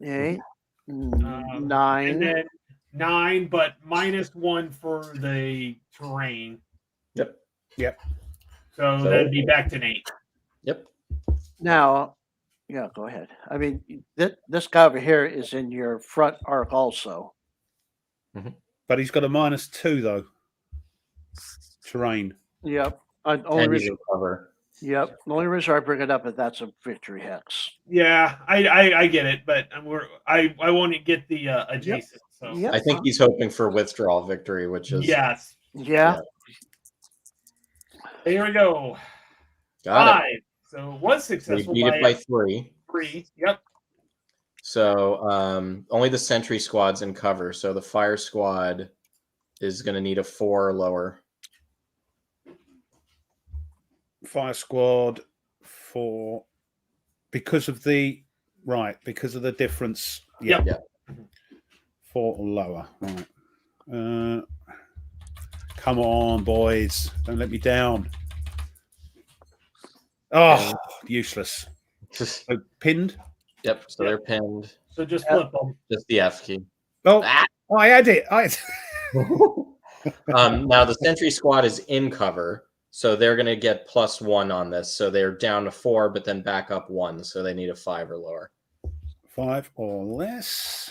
8. 9. And then 9, but -1 for the terrain. Yep. So that'd be back to an 8. Yep. Now, yeah, go ahead. I mean, this guy over here is in your front arc also. But he's got a -2 though. Terrain. Yep. Only reason cover. Yep. The only reason I bring it up is that's a victory hex. Yeah, I get it, but I won't get the adjacent. So Yep. I think he's hoping for withdrawal victory, which is yes. Yeah. Here we go. Got 5. So it was successful. You beat it by 3. 3. Yep. So only the sentry squad's in cover. So the fire squad is going to need a 4 or lower. Fire squad 4 because of the difference. Yeah. Yeah. 4 or lower. Right. Come on, boys. Don't let me down. Oh, useless. So, pinned? Yep. So they're pinned. So just flip them. Just the F key. Oh, I had it. Now the Sentry Squad is in cover, so they're going to get +1 on this. So they're down to 4, but then back up 1, so they need a 5 or lower. 5 or less.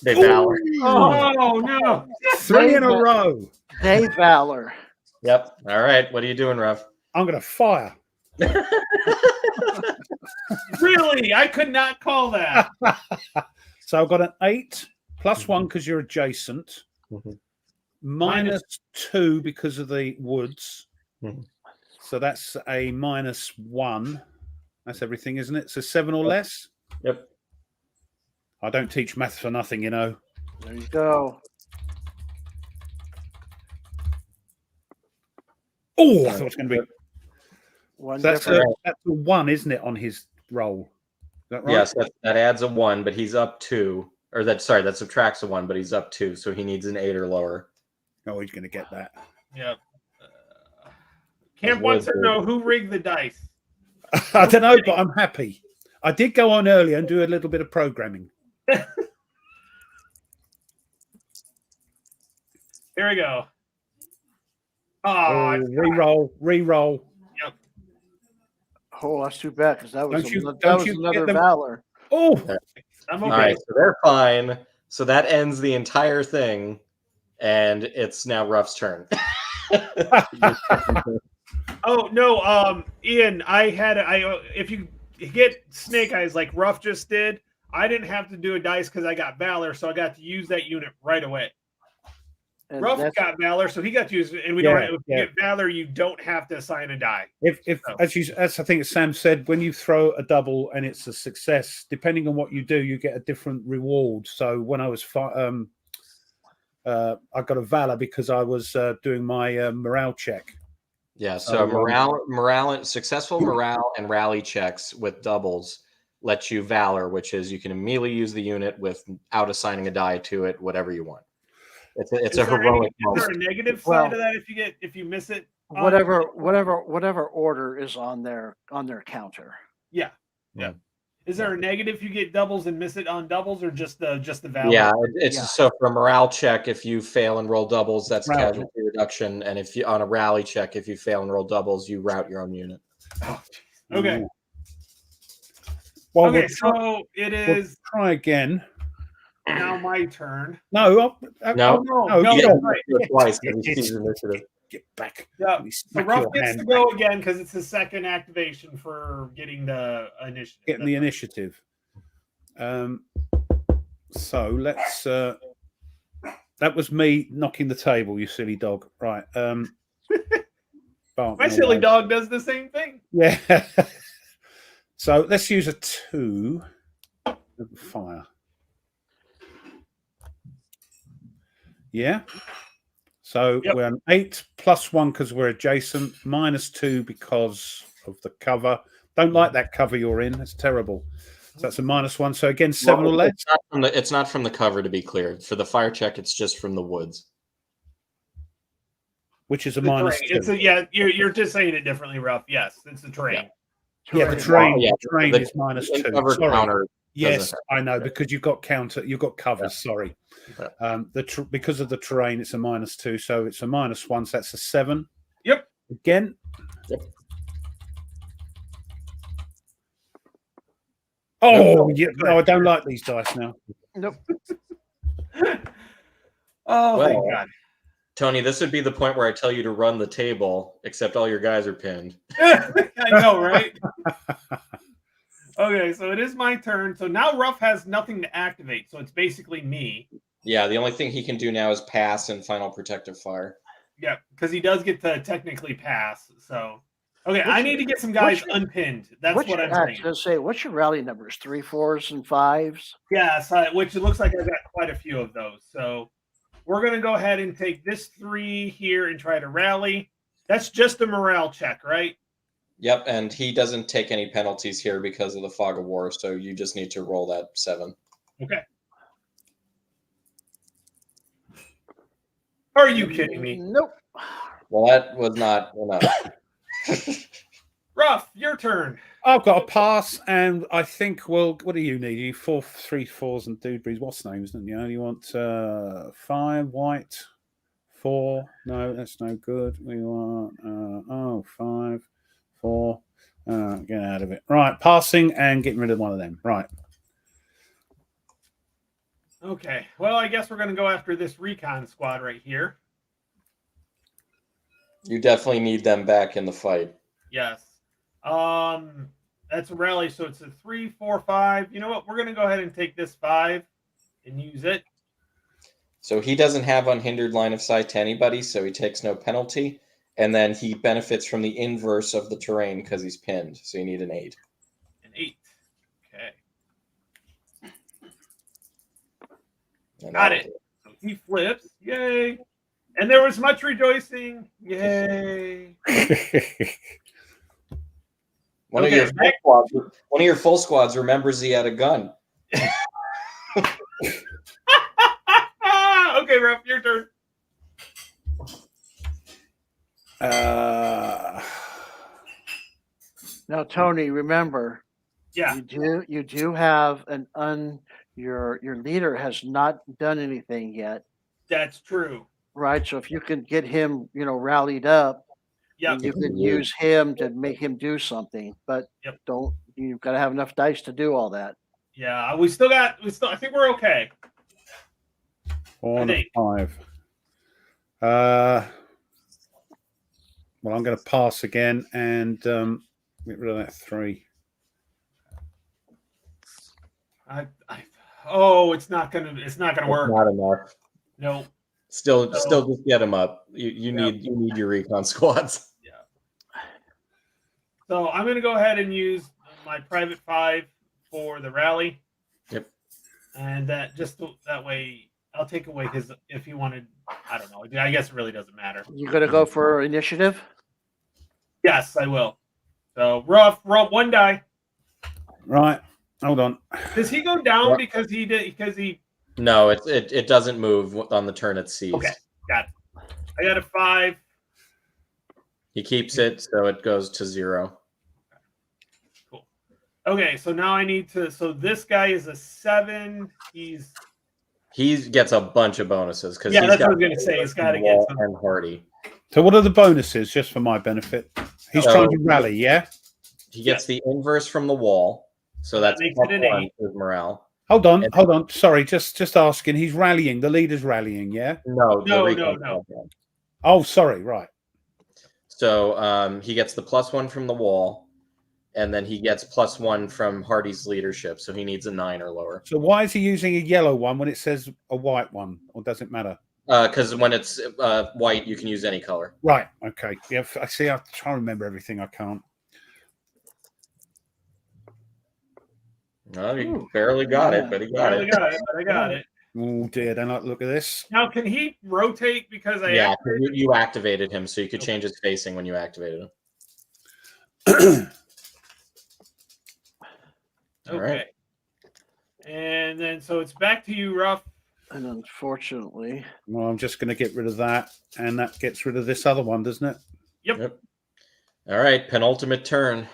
They valor. Oh no! 3 in a row. They valor. Yep. All right. What are you doing, Rev? I'm going to fire. Really? I could not call that. So I've got an 8 +1 because you're adjacent. -2 because of the woods. So that's a -1. That's everything, isn't it? So 7 or less? Yep. I don't teach maths for nothing, you know. There you go. Oh, I thought it was going to be. One So that's different. that's a 1, isn't it, on his roll? Is that right? Yes, that adds a 1, but he's up 2. Or that subtracts a 1, but he's up 2, so he needs an 8 or lower. Oh, he's going to get that. Yep. Camp wants to know who rigged the dice. I don't know, but I'm happy. I did go on earlier and do a little bit of programming. Here we go. Oh, re-roll. Yep. Oh, that's too bad because that was Don't you another get them- valor. Oh, I'm okay. All right, so they're fine. So that ends the entire thing, and it's now Ruff's turn. Oh no, Ian, if you get Snake Eyes like Ruff just did, I didn't have to do a dice because I got Valor, so I got to use that unit right away. And Ruff that's- got Valor, so he got to use it, and we Yeah, don't have, if yeah. you get Valor, you don't have to assign a die. if So. as I think Sam said, when you throw a double and it's a success, depending on what you do, you get a different reward. So when I was I got a valor because I was doing my morale check. Yeah, so successful morale and rally checks with doubles let you Valor, which is you can immediately use the unit without assigning a die to it, whatever you want. It's a heroic Is there moment. a negative side to that if you miss it? Whatever order is on their counter. Yeah. Is there a negative if you get doubles and miss it on doubles, or just the Valor? Yeah, so for a morale check, if you fail and roll doubles, that's Rally. casualty reduction, and if you on a rally check, if you fail and roll doubles, you route your own unit. Okay. Well, Okay, so it we'll is try again. now my turn. No, No. No, You that's get right. it twice because he sees initiative. Get back. Yeah. Let me So smack Ruff your gets hand to back. go again because it's his second activation for getting the initiative. Getting the initiative. So let's. That was me knocking the table, you silly dog. Right. My silly dog does the same thing. Yeah. So let's use a 2. Fire. Yeah. So Yep. we're an 8 +1 because we're adjacent, -2 because of the cover. Don't like that cover you're in. That's terrible. So that's a -1. So again, 7 or less. It's not from the cover, to be clear. For the fire check, it's just from the woods. Which is a The terrain. -2. It's a you're just saying it differently, Ruff. Yes, it's the terrain. Yeah, the terrain. Yeah, The terrain the- is -2. Cover Sorry. counter. Yes, doesn't I know, because you've got covers. Sorry. Yeah. Because of the terrain, it's a -2, so it's a -1. So that's a 7. Yep. Again. Yep. Oh, yeah. No, I don't like these dice now. Nope. Oh, Well, thank God. Tony, this would be the point where I tell you to run the table, except all your guys are pinned. I know, right? Okay, so it is my turn. So now Ruff has nothing to activate, so it's basically me. Yeah, the only thing he can do now is pass and final protective fire. Yeah, because he does get to technically pass. So, okay, I need to get some guys unpinned. That's what I'm saying. Let's say, what's your rally numbers? 3, 4s, and 5s? Yes, which it looks like I got quite a few of those. So we're going to go ahead and take this 3 here and try to rally. That's just a morale check, right? Yep, and he doesn't take any penalties here because of the fog of war, so you just need to roll that 7. Okay. Are you kidding me? Nope. Well, that was not enough. Ruff, your turn. I've got a pass, and I think, well, what do you need? You 4 3 4s and Dewberry's what's names, don't you? You want 5 white, 4. No, that's no good. We want 5, 4. Get out of it. Right, passing and getting rid of one of them. Right. Okay. Well, I guess we're going to go after this recon squad right here. You definitely need them back in the fight. Yes. That's a rally, so it's a 3, 4, 5. You know what? We're going to go ahead and take this 5 and use it. So he doesn't have unhindered line of sight to anybody, so he takes no penalty. And then he benefits from the inverse of the terrain because he's pinned. So you need an 8. An 8. Okay. And Got it. So he flips. Yay. And there was much rejoicing. Yay. One of your full squads remembers he had a gun. Okay, Ruff, your turn. Now, Tony, remember, Yeah, you do have your leader has not done anything yet, that's true. right? So if you can get him, rallied up, Yeah, then you can use him to make him do something. But Yep. you've got to have enough dice to do all that. yeah. I think we're okay. 4 and a 5. Well, I'm going to pass again and get rid of that 3. It's not gonna work. Not enough. No. Still just get him up. You need your recon squads. Yeah. So I'm gonna go ahead and use my private 5 for the rally. Yep. And that way I'll take away his if he wanted. I don't know. I guess it really doesn't matter. You gonna go for initiative? Yes, I will. So roll 1 die. Right. Hold on. Does he go down because he? No, it doesn't move on the turn it's seized. Okay, got it. I got a 5. He keeps it, so it goes to 0. Cool. Okay, so now I need to. So this guy is a 7. He gets a bunch of bonuses because that's what I was gonna say. He's got to get some. And Hardy. So what are the bonuses, just for my benefit? He's trying to rally, yeah? He gets the inverse from the wall, so that's makes it an 8. with morale. Hold on. Sorry, just asking. He's rallying. The leader's rallying, yeah? No. Oh, sorry, right. So he gets the +1 from the wall, and then he gets +1 from Hardy's leadership, so he needs a 9 or lower. So why is he using a yellow one when it says a white one, or does it matter? Because when it's white, you can use any color. Right, okay. Yeah, I see. I try to remember everything. I can't. No, he barely got it, but he got it. I got it. Oh dear! Don't like the look of this. Now, can he rotate because you activated him, so you could change his facing when you activated him. Okay. Right. And then so it's back to you, Ruff. And unfortunately, well, I'm just going to get rid of that, and that gets rid of this other one, doesn't it? Yep. All right, penultimate turn.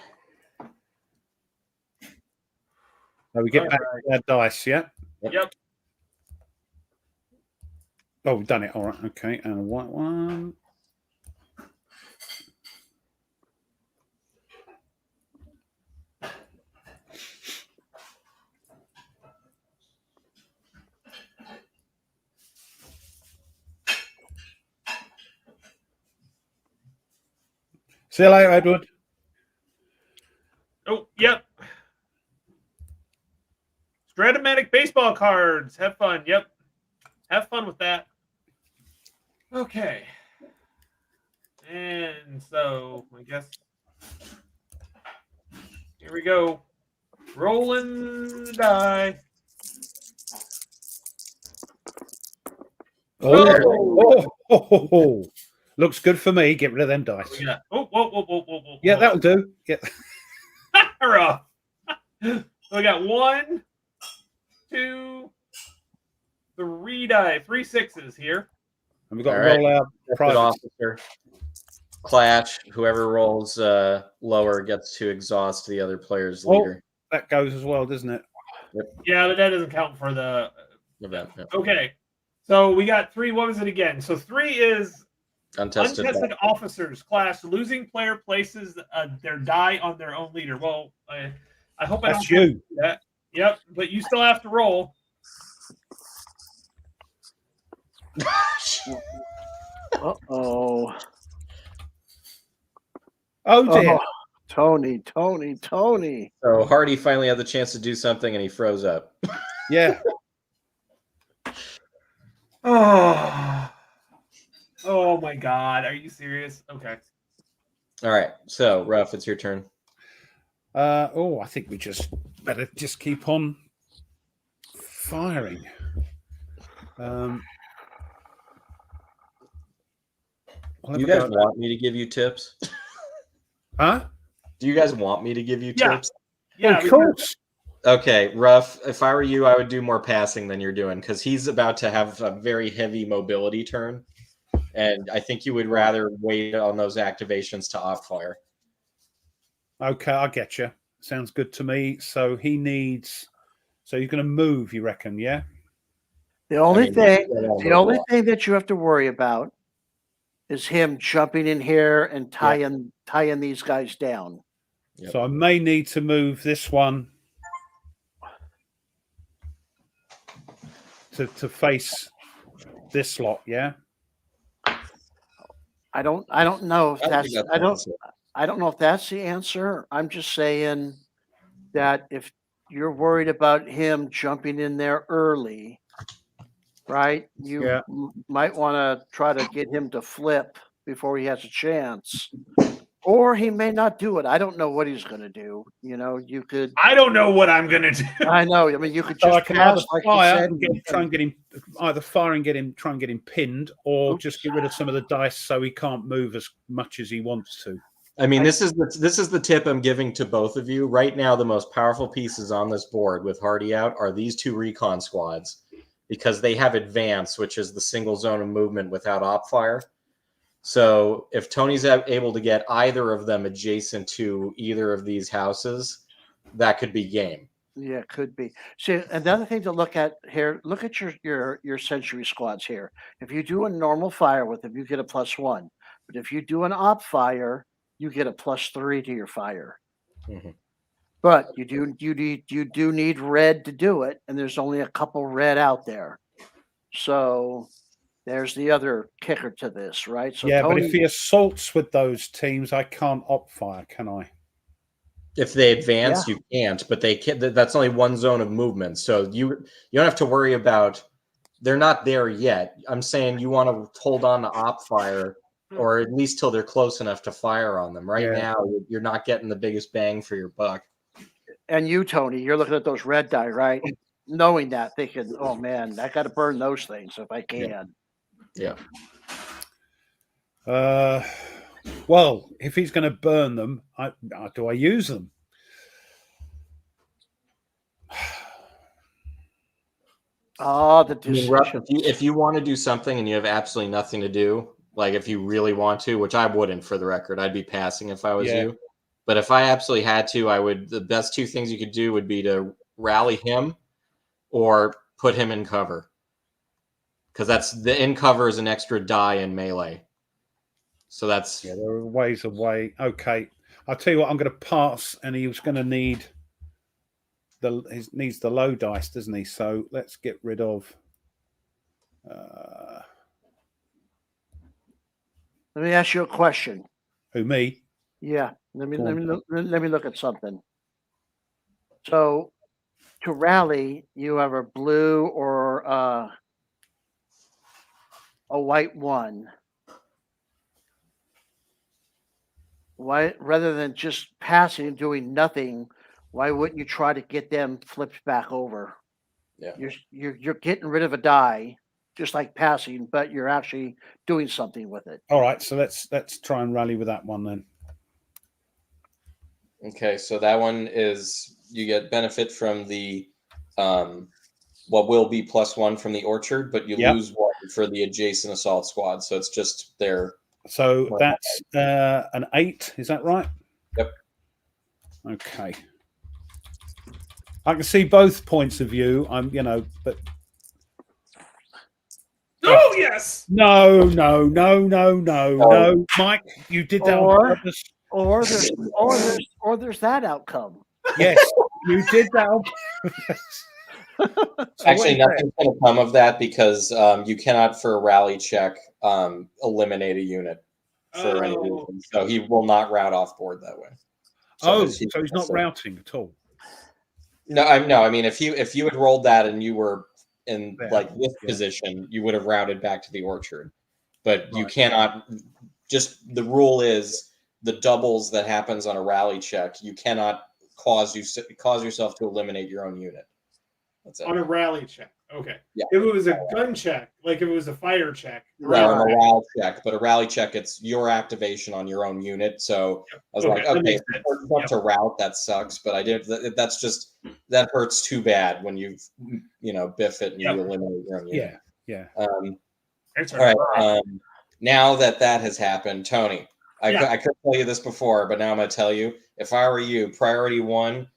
So we get back to that dice, yeah? Yep. Oh, we've done it. All right, okay. And a white one. See you later, Edward. Oh, yep. Stratomatic baseball cards. Have fun. Yep. Have fun with that. Okay. And so I guess here we go. Rolling the die. Oh. Looks good for me. Get rid of them dice. Yeah. Whoa. Yeah, that'll do. Yeah. Rough. So we got 1, 2, 3 die, 3 6s here. And we've got to roll out Officer. clash. Whoever rolls lower gets to exhaust the other player's Oh. leader. That goes as well, doesn't it? Yeah, but that doesn't count for the Event. Yeah. Okay. So we got 3. What was it again? So 3 is Untested. officers clash. Losing player places their die on their own leader. Well, I hope I That's don't have to you. do that. Yep, but you still have to roll. Uh-oh. Oh dear. Tony. So Hardy finally had the chance to do something, and he froze up. Yeah. Oh my God. Are you serious? Okay. All right. So, Ruff, it's your turn. I think we better keep on firing. Do you guys want me to give you tips? Huh? Do you guys want me to give you tips? Yeah, of course. Okay, Ruff, if I were you, I would do more passing than you're doing because he's about to have a very heavy mobility turn. And I think you would rather wait on those activations to off fire. Okay, I get you. Sounds good to me. So he's going to move, you reckon, yeah? The only thing that you have to worry about is him jumping in here and tying these guys down. Yep. So I may need to move this one to face this lot, yeah? I don't know if I don't know if that's the answer. I'm just saying that if you're worried about him jumping in there early, right? You might want to try to get him to flip before he has a chance. Or he may not do it. I don't know what he's going to do. You could. I don't know what I'm going to do. I know. I mean, you could just pass, like fire and try and get him, either fire and try and get him pinned, or just get rid of some of the dice so he can't move as much as he wants to. I mean, this is the tip I'm giving to both of you right now. The most powerful pieces on this board with Hardy out are these 2 recon squads because they have advance, which is the single zone of movement without op fire. So if Tony's able to get either of them adjacent to either of these houses, that could be game. Yeah, it could be. See, another thing to look at here, look at your sentry squads here. If you do a normal fire with them, you get a +1. But if you do an op fire, you get a +3 to your fire. Mm-hmm. But you do need red to do it, and there's only a couple red out there. So there's the other kicker to this, right? So but if he assaults with those teams, I can't op fire, can I? If they advance, you can't, but they can. That's only one zone of movement, so you don't have to worry about. They're not there yet. I'm saying you want to hold on to op fire, or at least till they're close enough to fire on them. Right now, you're not getting the biggest bang for your buck. And you, Tony, you're looking at those red die, right? Knowing that, thinking, "Oh man, I got to burn those things if I can." Yeah. Well, if he's going to burn them, do I use them? The decision. If you want to do something and you have absolutely nothing to do, like if you really want to, which I wouldn't, for the record, I'd be passing if I was you. But if I absolutely had to, the best 2 things you could do would be to rally him or put him in cover. Because that's the in cover is an extra die in melee. So that's there are ways away. Okay, I'll tell you what. I'm going to pass, and he was going to need needs the low dice, doesn't he? So let's get rid of. Let me ask you a question. Who, me? Yeah. Let me look at something. So, to rally, you have a blue or a white 1. Why, rather than just passing and doing nothing, why wouldn't you try to get them flipped back over? Yeah. You're getting rid of a die, just like passing, but you're actually doing something with it. All right, so let's try and rally with that one then. Okay, so that one is you get benefit from the what will be +1 from the orchard, but you lose 1 for the adjacent assault squad. So it's just their So that's an 8. Is that right? Yep. Okay. I can see both points of view. But Oh yes. no, Mike, you did that on purpose. Or there's that outcome. Yes, you did that on purpose. Actually, nothing's going to come of that because you cannot, for a rally check, eliminate a unit for any reason. So he will not route off board that way. So he's not routing at all. No, I mean, if you had rolled that and you were in this position, you would have routed back to the orchard. But you cannot. Just the rule is the doubles that happens on a rally check. You cannot cause yourself to eliminate your own unit. That's it. On a rally check. Okay. Yeah. If it was a gun check, like if it was a fire check. Yeah, on a rally check. But a rally check, it's your activation on your own unit. So I was like, okay, to route, that sucks. But I did. That hurts too bad when you biff it and you eliminate your own unit. Yeah. All right. Now that has happened, Tony, I couldn't tell you this before, but now I'm going to tell you. If I were you, priority 1,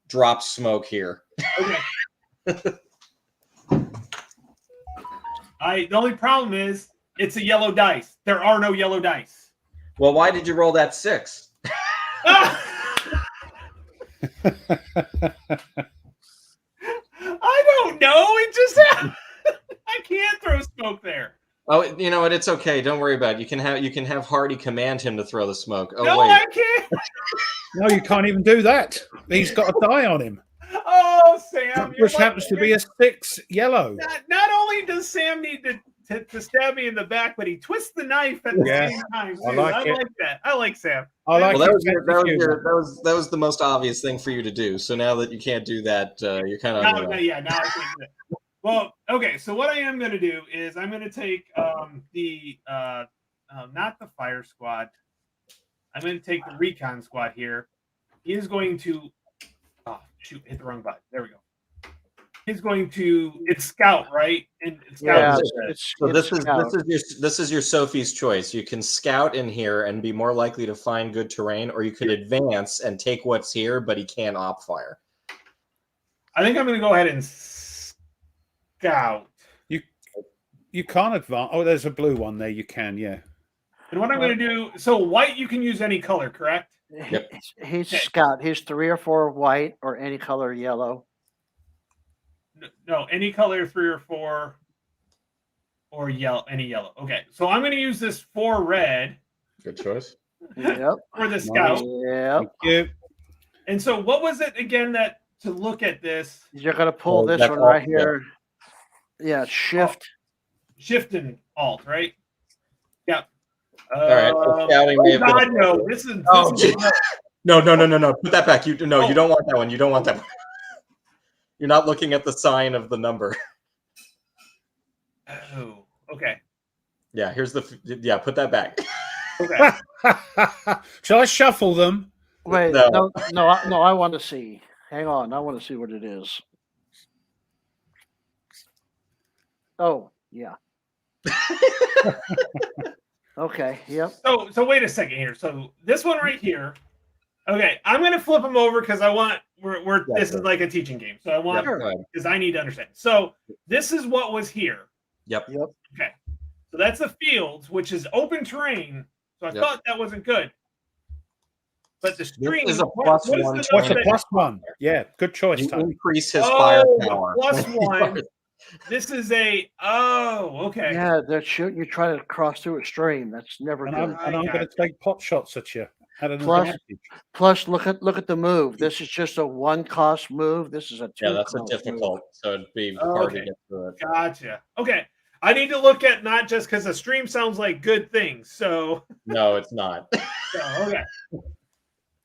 drop smoke here. Okay. The only problem is it's a yellow dice. There are no yellow dice. Well, why did you roll that 6? I don't know. It just happened. I can't throw smoke there. Oh, you know what? It's okay. Don't worry about it. You can have Hardy command him to throw the smoke. Oh, no, wait. I can't. No, you can't even do that. He's got a die on him. Oh, Sam. Which happens to be a 6 yellow. Not only does Sam need to stab me in the back, but he twists the knife at the same time. Too. I like that. I like Sam. That was the most obvious thing for you to do. So now that you can't do that, you're kind of now I can't do it. Well, okay. So what I am going to do is I'm going to take not the fire squad. I'm going to take the recon squad here. He is going to hit the wrong button. There we go. He's going to scout, right? And scout. This is your Sophie's choice. You can scout in here and be more likely to find good terrain, or you could advance and take what's here, but he can't op fire. I think I'm going to go ahead and scout. You can't advance. Oh, there's a blue one there. You can, yeah. And what I'm going to do, so white, you can use any color, correct? Yep. He's scout. He's 3 or 4 white or any color yellow. No, any color 3 or 4 or yellow, any yellow. Okay, so I'm going to use this 4 red. Good choice. Yep. For the scout. Yep. Thank you. And so what was it again that to look at this? You're going to pull this one right here. Yeah, shift. Shift and alt, right? Yep. All right. God, no. This is no. Put that back. You don't want that one. You don't want that one. You're not looking at the sign of the number. Oh, okay. Yeah, put that back. Okay. Shall I shuffle them? Wait, no, I want to see. Hang on, I want to see what it is. Oh, yeah. Okay, yep. So wait a second here. So this one right here. Okay, I'm gonna flip them over because I want this is like a teaching game. So I want because I need to understand. So this is what was here. Yep. Okay. So that's the fields, which is open terrain. So I thought that wasn't good. But the stream is a plus one. What's a plus one? Yeah, good choice. You increase his firepower. Plus one. This is okay. Yeah, they're shooting. You try to cross through a stream. That's never good. I'm going to take pot shots at you. Plus, look at the move. This is just a 1-cost move. This is a 2. Yeah, that's a difficult. Move. So it'd be hard to get through it. Gotcha. Okay, I need to look at not just because the stream sounds like good things. So no, it's not. Okay.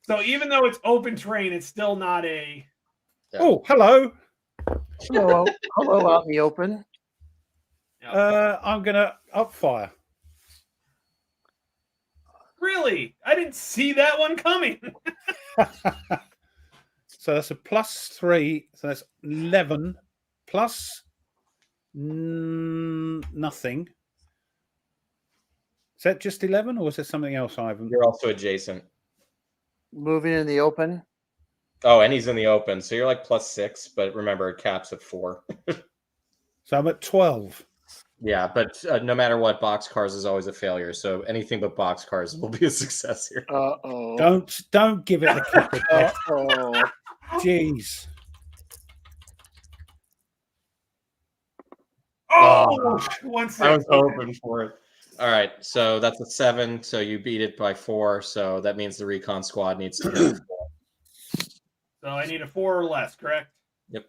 So even though it's open terrain, it's still not a. Yeah. Oh, hello. Hello out in the open. I'm gonna upfire. Really? I didn't see that one coming. So that's a +3. So that's 11 plus nothing. Is that just 11, or is there something else, Ivan? You're also adjacent. Moving in the open. Oh, and he's in the open, so you're like +6. But remember, it caps at 4. So I'm at 12. Yeah, but no matter what, boxcars is always a failure. So anything but boxcars will be a success here. Uh-oh. Don't give it the kick. Uh-oh. Jeez. Oh, one I sec. was hoping for it. All right, so that's a 7. So you beat it by 4. So that means the recon squad needs to hit 4. So I need a 4 or less, correct? Yep.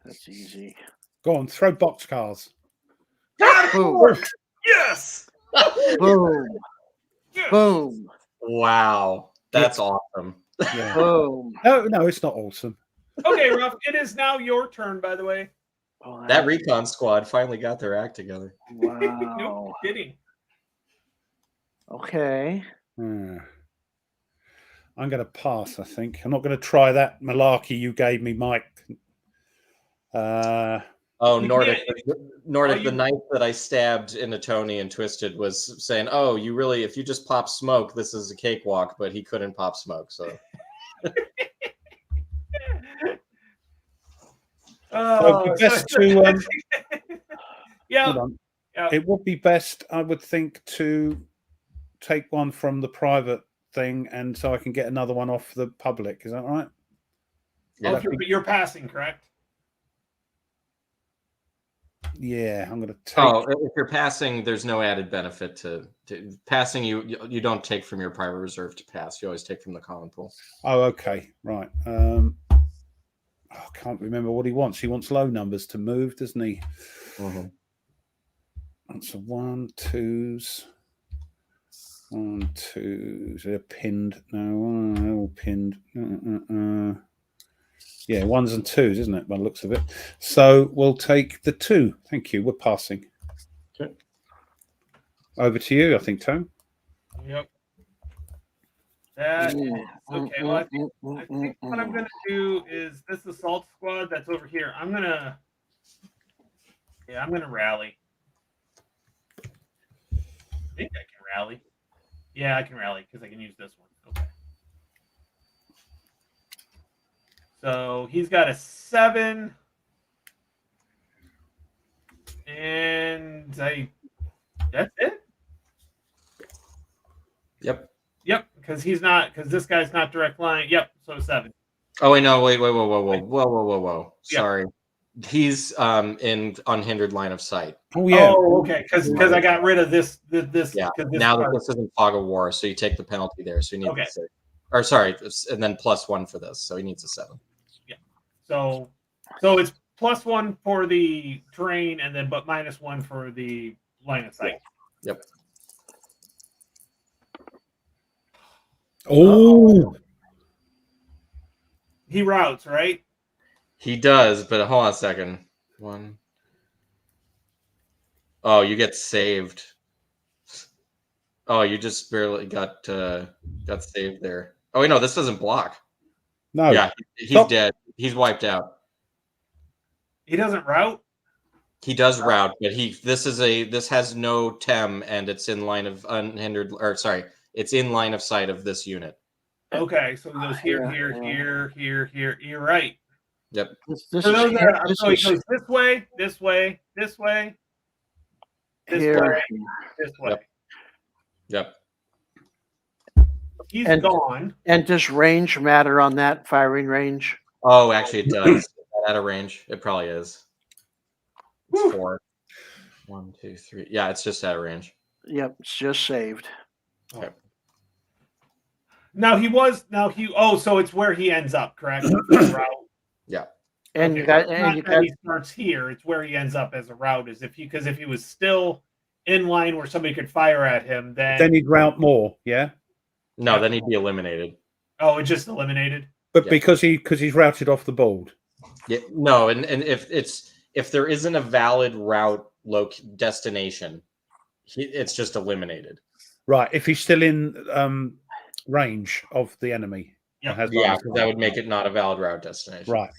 That's easy. Go on, throw boxcars. Boom. Yes. Boom. Yes. Boom. Wow, that's awesome. Yeah. Boom. No, it's not awesome. Okay, Ruff. It is now your turn. By the way. Oh, That recon squad finally got their act together. Wow. No kidding. Yeah. Okay. I'm going to pass, I think. I'm not going to try that malarkey you gave me, Mike. Oh, You Nordic, can't- the knife that I stabbed into Tony and twisted was saying, "Oh, you really? If you just pop smoke, this is a cakewalk." But he couldn't pop smoke, so. So it'd be best to, yeah. hold on. Yeah. It would be best, I would think, to take one from the private thing, and so I can get another one off the public. Is that right? Yeah. Oh, you're passing, correct? Yeah, I'm going to take. Oh, if you're passing, there's no added benefit to passing. You don't take from your private reserve to pass. You always take from the common pool. Oh, okay, right. I can't remember what he wants. He wants low numbers to move, doesn't he? Mm-hmm. That's a 1, 2s. 1, 2s. They're pinned. No, they're all pinned. Yeah, 1s and 2s, isn't it? By the looks of it. So we'll take the 2. Thank you. We're passing. Okay. Over to you, I think, Tone. Yep. That is okay. Well, I think what I'm gonna do is this assault squad that's over here. I'm gonna rally. I think I can rally. Yeah, I can rally because I can use this one. Okay. So he's got a 7, and that's it. Yep, because this guy's not direct line. Yep, so 7. Oh wait, no, whoa. Yeah. Sorry, he's in unhindered line of sight. Oh, yeah. Oh, okay, because I got rid of this. Yeah. 'cause this Now part- that this isn't fog of war, so you take the penalty there. So you need Okay. the 6. Or sorry, and then +1 for this, so he needs a 7. So it's +1 for the terrain, and then but -1 for the line of sight. Yep. Oh, He routes, right? He does, but hold on a second. 1. Oh, you get saved. Oh, you just barely got saved there. Oh wait, no, this doesn't block. no. Yeah, he's Stop. dead. He's wiped out. He doesn't route. He does route, but this has no tem, and it's in line of unhindered. Or sorry, it's in line of sight of this unit. Okay, so he goes here, Yeah. here. You're right. Yep. This So is he here, goes this way, this way, this way, this here. way, this way. Yep. He's And- gone. And does range matter on that firing range? Oh, actually, it does. At a range, it probably is. It's Whew. 4. 1, 2, 3. Yeah, it's just at a range. Yep, it's just saved. Okay. So it's where he ends up, correct? Route. Yeah. And Okay, you got it's and not you that got he starts here. It's where he ends up as a route. Is if he was still in line where somebody could fire at him, Then he'd route more, yeah. No, then he'd be eliminated. it just eliminated. But Yeah. because he's routed off the board. Yeah. No, and if there isn't a valid route destination, it's just eliminated. Right. If he's still in range of the enemy. Yeah. or has Yeah, line of because sight. that would make it not a valid route destination. Right.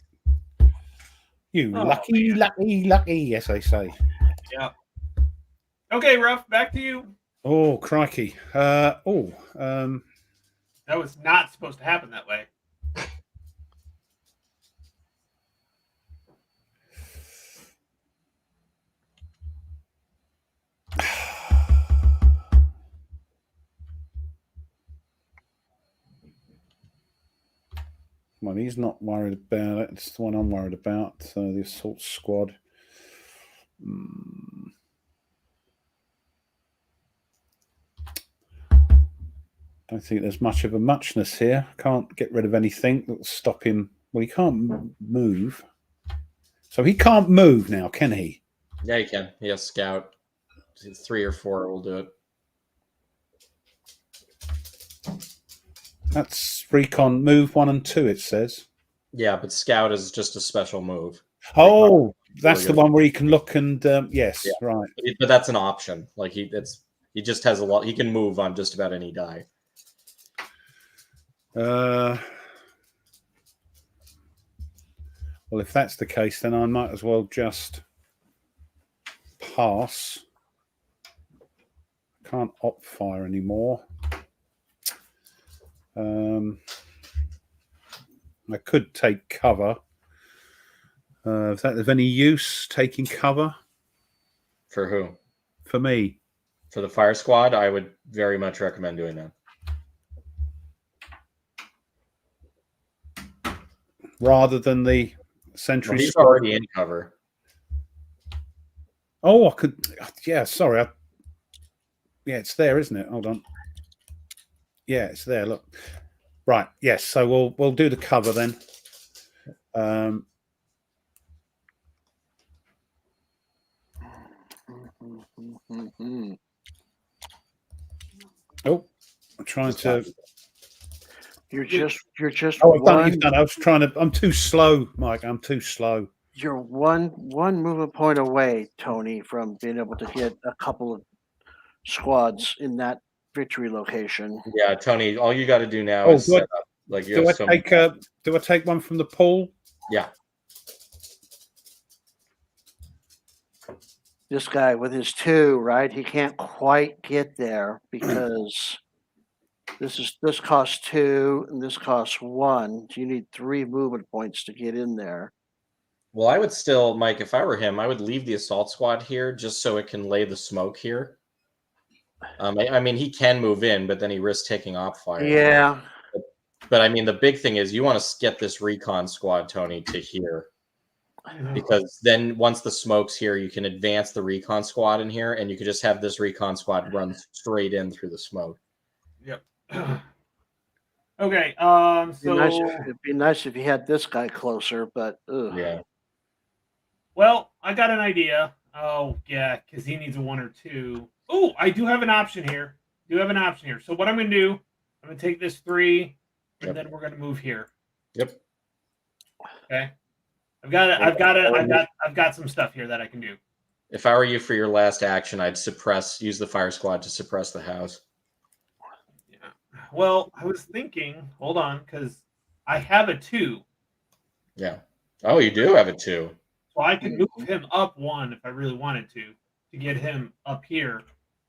You Oh, lucky, man. lucky, as they say. Okay, Ruff, back to you. Oh, crikey. That was not supposed to happen that way. Well, he's not worried about it. It's the one I'm worried about. The assault squad. Don't think there's much of a muchness here. Can't get rid of anything that'll stop him. Well, he can't move. So he can't move now, can he? Yeah, he can. He has scout. 3 or 4 will do it. That's recon move 1 and 2, it says. Yeah, but scout is just a special move. Oh, that's the one where he can look and yes, yeah. Right. But that's an option. Like he just has a lot. He can move on just about any die. Well, if that's the case, then I might as well just pass. Can't op fire anymore. I could take cover. Is that of any use, taking cover? For who? For me. For the fire squad, I would very much recommend doing that. Rather than the sentry. Well, he's already in cover. Oh, I could. Yeah, sorry. Yeah, it's there, isn't it? Hold on. Yeah, it's there. Look. Right. Yes. So we'll do the cover then. Oh, I'm trying to. You're just. Oh, I've done. You've done. I was trying to. I'm too slow, Mike. I'm too slow. You're one movement point away, Tony, from being able to hit a couple of squads in that victory location. Yeah, Tony. All you got to do now is set up. Like, do I take one from the pool? Yeah. This guy with his 2, right? He can't quite get there because this costs 2 and this costs 1. So you need 3 movement points to get in there. Well, I would still, Mike, if I were him, I would leave the assault squad here just so it can lay the smoke here. I mean, he can move in, but then he risks taking op fire. Yeah. But I mean, the big thing is you want to get this recon squad, Tony, to here. Because then once the smoke's here, you can advance the recon squad in here, and you could just have this recon squad run straight in through the smoke. Yep. Okay. It'd be nice if you had this guy closer, but yeah. Well, I got an idea. Oh yeah, because he needs a 1 or 2. Oh, I do have an option here. So what I'm going to do, I'm going to take this 3, and then we're going to move here. Yep. Okay. I've got some stuff here that I can do. If I were you for your last action, I'd use the fire squad to suppress the house. Yeah. Well, I was thinking, hold on, because I have a 2. Yeah. Oh, you do have a 2. So I can move him up 1 if I really wanted to get him up here.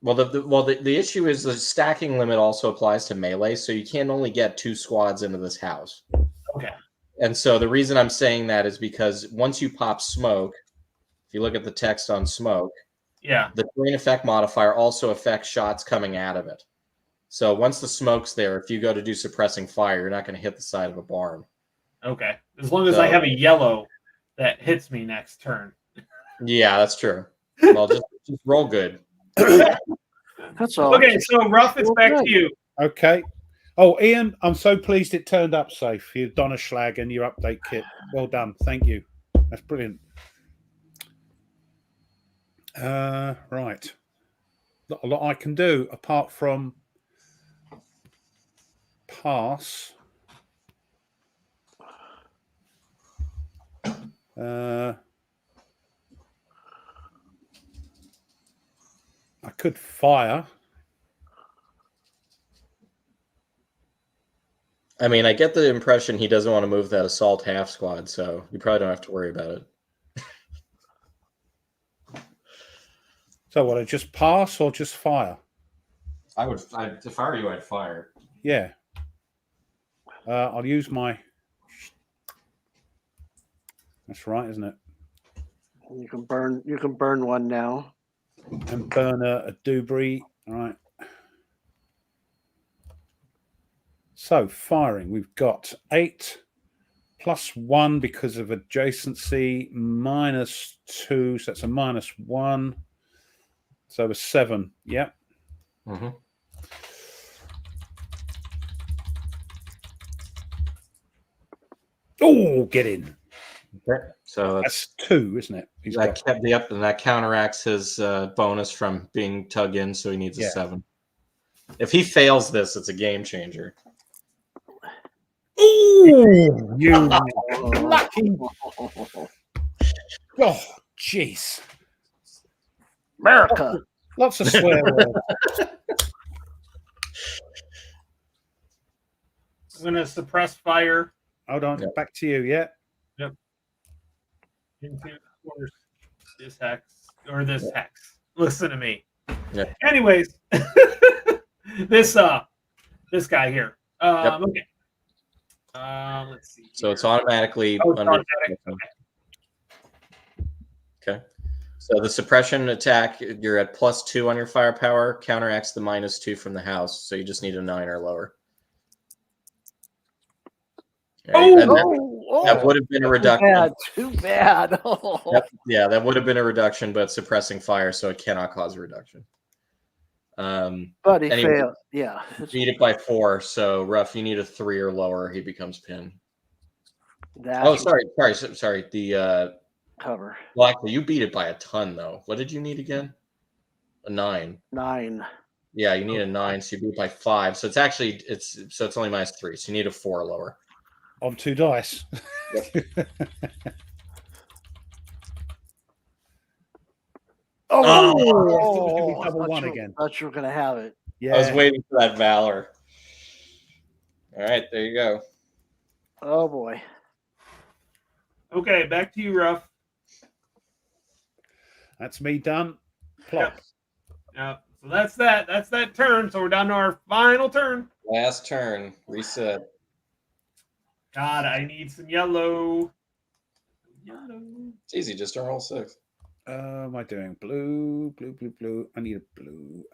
Well, the issue is the stacking limit also applies to melee, so you can only get 2 squads into this house. Okay. And so the reason I'm saying that is because once you pop smoke, if you look at the text on smoke, yeah, the terrain effect modifier also affects shots coming out of it. So once the smoke's there, if you go to do suppressing fire, you're not going to hit the side of a barn. Okay. As long as I have a yellow that hits me next turn. Yeah, that's true. Well, just roll good. That's all. Okay, so Ruff, it's back to you. Okay. Oh, Ian, I'm so pleased it turned up safe. You've done a schlag and your update kit. Well done. Thank you. That's brilliant. Right. Not a lot I can do apart from pass. I could fire. I mean, I get the impression he doesn't want to move that assault half squad, so you probably don't have to worry about it. So what, I just pass or just fire? If I were you, I'd fire. Yeah. I'll use my. That's right, isn't it? You can burn. You can burn one now. And burn a Dubry. All right. So firing, we've got 8 +1 because of adjacency, -2, so that's a -1. So a 7. Yep. Mm-hmm. Oh, get in. Okay. So That's 2, isn't it? He's got. and that counteracts his bonus from being tug in, so he needs a 7. If he fails this, it's a game changer. Ooh, you lucky. Oh, jeez. America. Lots of swear words. I'm gonna suppress fire Hold on, Yep. back to you. Yeah. into, of course, this hex or this hex. Listen to me. Yeah. Anyways, this guy here. Okay. Let's see. So here. it's automatically Oh, it's under. automatic. Okay. So the suppression attack, you're at +2 on your firepower, counteracts the -2 from the house. So you just need a 9 or lower. Right? And that would have been a reduction. Too bad. Oh. Yeah, that would have been a reduction, but suppressing fire, so it cannot cause a reduction. But he anyway, failed. Yeah. Beat it by 4, so rough. You need a 3 or lower. He becomes pinned. That's sorry. The cover. well, actually, you beat it by a ton, though. What did you need again? A 9. 9. Yeah, you need a 9, so you beat it by 5. So it's actually it's only -3. So you need a 4 or lower. On 2 dice. Oh, I thought it was gonna be double one again. Thought you were gonna have it. Yeah. I was waiting for that valor. All right, there you go. Oh boy. Okay, back to you, Ruff. That's me done. Plot. Yep. So that's that. That's that turn. So we're down to our final turn. Last turn. Reset. God, I need some yellow. Yellow. It's easy. Just don't roll 6. Am I doing blue, blue, blue, blue? I need a blue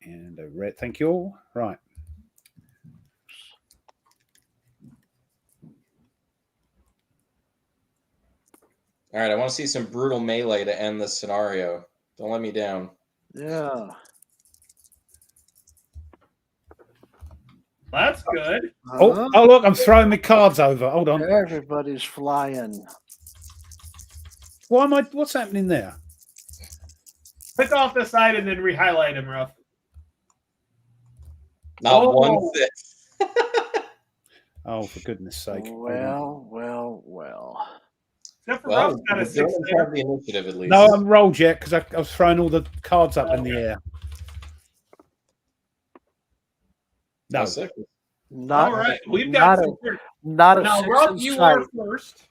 and a red. Thank you all. Right. All right, I want to see some brutal melee to end this scenario. Don't let me down. Yeah. That's good. Oh, look, I'm throwing my cards over. Hold on. Everybody's flying. What's happening there? Pick off the side and then re-highlight him, Ruff. Not 1 6. Oh, for goodness sake. Well. Except for Ruff's got a 6 there. Have the initiative at least. No, I haven't rolled yet because I was throwing all the cards up in the air. No. 6. Not All right, we've got some. not a Now, 6 Ruff, in you sight. are first.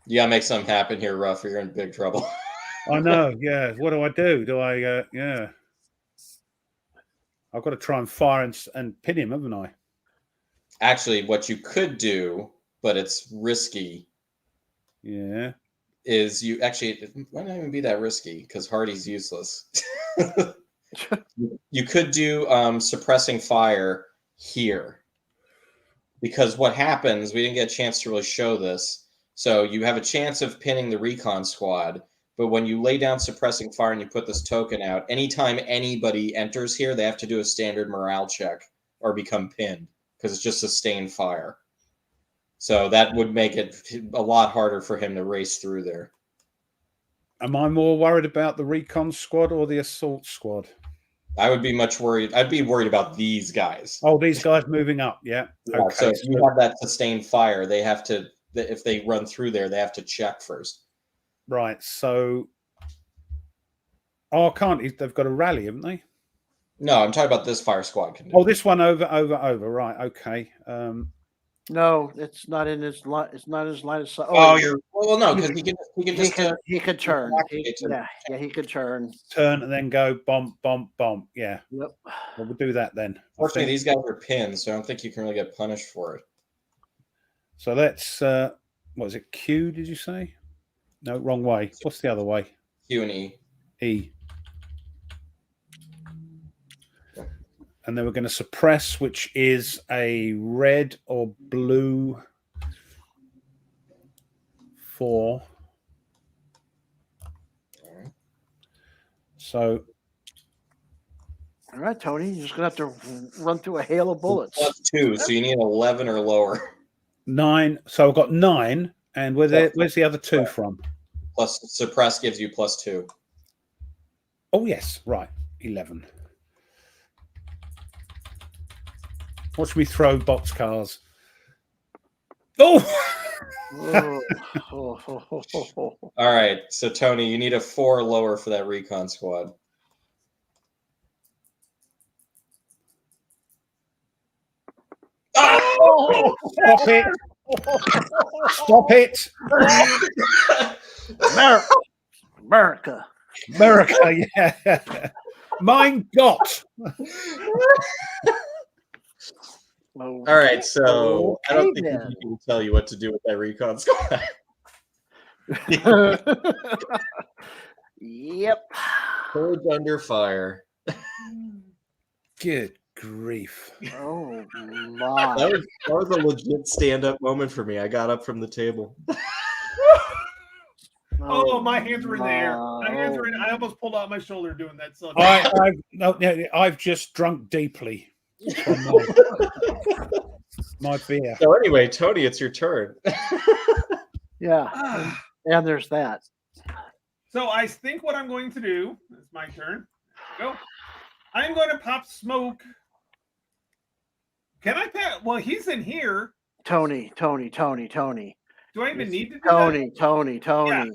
You gotta make something happen here, Ruff. You're in big trouble. I know. Yeah. What do I do? Do I? Yeah. I've got to try and fire and pin him, haven't I? Actually, what you could do, but it's risky, Yeah. is you actually it might not even be that risky because Hardy's useless. You could do suppressing fire here, because what happens, we didn't get a chance to really show this. So you have a chance of pinning the recon squad, but when you lay down suppressing fire and you put this token out, anytime anybody enters here, they have to do a standard morale check or become pinned because it's just sustained fire. So that would make it a lot harder for him to race through there. Am I more worried about the recon squad or the assault squad? I would be much worried. I'd be worried about these guys. Oh, these guys moving up. Yeah. Yeah, Okay. so if you have that sustained fire, they have to, if they run through there, they have to check first. Right. So. Oh, I can't. They've got a rally, haven't they? No, I'm talking about this fire squad. Oh, this one over. Right. Okay. No, it's not in his line. It's not his line of sight. Oh, you're no, because he can just he could turn. activate it. Yeah, he could turn. Turn and then go bomb, bomb, bomb. Yeah. Yep. Well, we'll do that then. I Fortunately, think. these guys are pinned, so I don't think you can really get punished for it. So let's. What is it? Q? Did you say? No, wrong way. What's the other way? Q and E. E. And then we're going to suppress, which is a red or blue 4. So, All right, Tony, you're just gonna have to run through a hail of bullets. +2, so you need 11 or lower. 9. So I've got 9, and where's the other 2 from? Plus suppress gives you +2. Oh yes, right, 11. Watch me throw boxcars. Oh! All right, so Tony, you need a 4 lower for that recon squad. Oh! Stop it! Stop it! America. America, yeah. Mein Gott. All right, so I don't think then. we can tell you what to do with that recon squad. Yep. Courage under fire. Good grief. Oh my. That was a legit stand-up moment for me. I got up from the table. Oh, my hands were in the air. My hands were in. I almost pulled out my shoulder doing that. So I've just drunk deeply. My beer. So anyway, Tony, it's your turn. Yeah. And there's that. So I think what I'm going to do, it's my turn. Go. I'm going to pop smoke. Can I pat? Well, he's in here. Tony. Do I even need to do Tony. Yeah.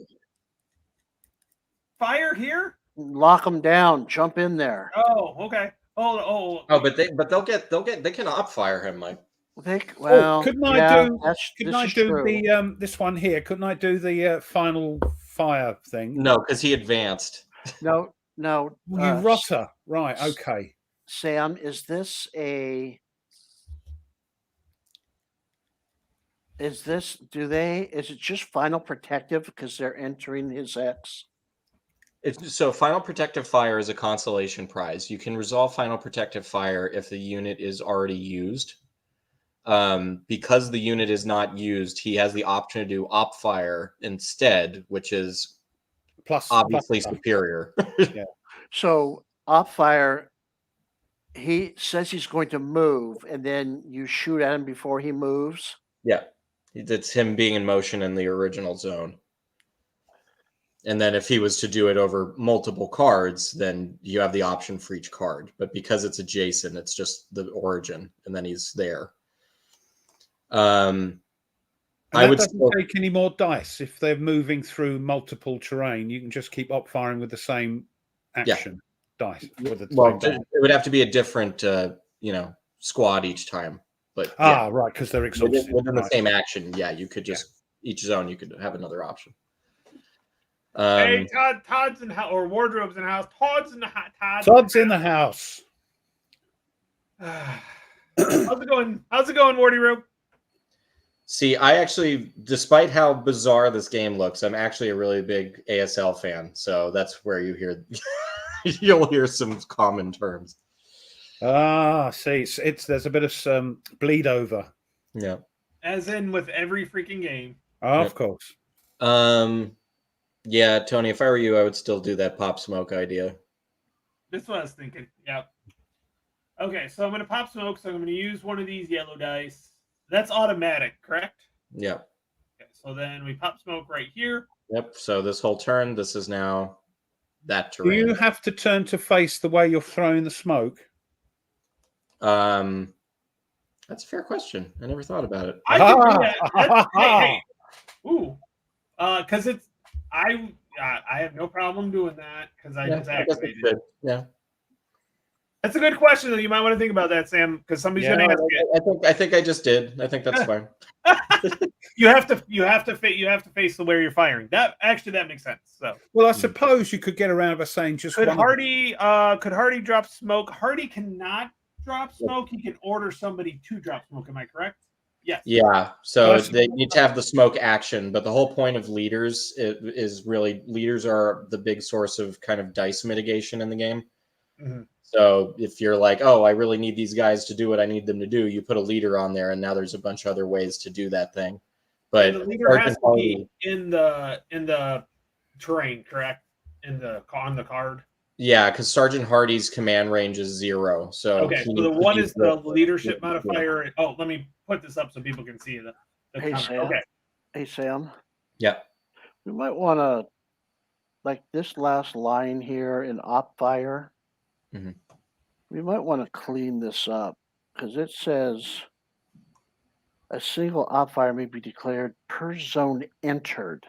Fire here? Lock them down. Jump in there. Oh, okay. Oh. Oh, but they can op fire him, Mike. Couldn't I do true. the this one here? Couldn't I do the final fire thing? No, because he advanced. No. You rotter. Right, okay. Sam, is it just final protective because they're entering his X? So final protective fire is a consolation prize. You can resolve final protective fire if the unit is already used. Because the unit is not used, he has the option to do op fire instead, which is obviously superior. Yeah. So op fire, he says he's going to move, and then you shoot at him before he moves. Yeah, it's him being in motion in the original zone. And then if he was to do it over multiple cards, then you have the option for each card. But because it's adjacent, it's just the origin, and then he's there. I would doesn't take any more dice if they're moving through multiple terrain. You can just keep op firing with the same action dice. It would have to be a different, squad each time. But right, because they're exhausted within the same action. Yeah, you could just each zone you could have another option. Hey, Todd's in house, or Wardrobe's in house. Todd's in the house. Todd's in the house. How's it going, Wardy Rope? See, I actually, despite how bizarre this game looks, I'm actually a really big ASL fan. So that's where you'll hear some common terms. See, there's a bit of bleed over. Yeah. As in with every freaking game. Oh, of course. Yeah, Tony, if I were you, I would still do that pop smoke idea. That's what I was thinking. Yep. Okay, so I'm going to pop smoke. So I'm going to use one of these yellow dice. That's automatic, correct? Yeah. Okay, so then we pop smoke right here. Yep. So this whole turn, this is now that terrain. Do you have to turn to face the way you're throwing the smoke? That's a fair question. I never thought about it. I can do that. Hey. Ooh. Because it's I have no problem doing that because I just activated it. Yeah. That's a good question, though. You might want to think about that, Sam, because somebody's going to ask it. I think I just did. I think that's fine. You have to face the where you're firing. That makes sense. So, well, I suppose you could get around by saying just could one. Hardy drop smoke? Hardy cannot drop smoke. He can order somebody to drop smoke. Am I correct? Yes. Yeah. So they need to have the smoke action, but the whole point of leaders is really leaders are the big source of kind of dice mitigation in the game. Mm-hmm. So if you're like, oh, I really need these guys to do what I need them to do, you put a leader on there, and now there's a bunch of other ways to do that thing. But and the leader has to be in the terrain, correct? On the card. Yeah, because Sergeant Hardy's command range is 0. So okay, so the one is the leadership modifier. Oh, let me put this up so people can see the hey, comment. Sam. Okay. Hey, Sam. Yeah. We might want to, like this last line here in op fire, we might want to clean this up because it says a single op fire may be declared per zone entered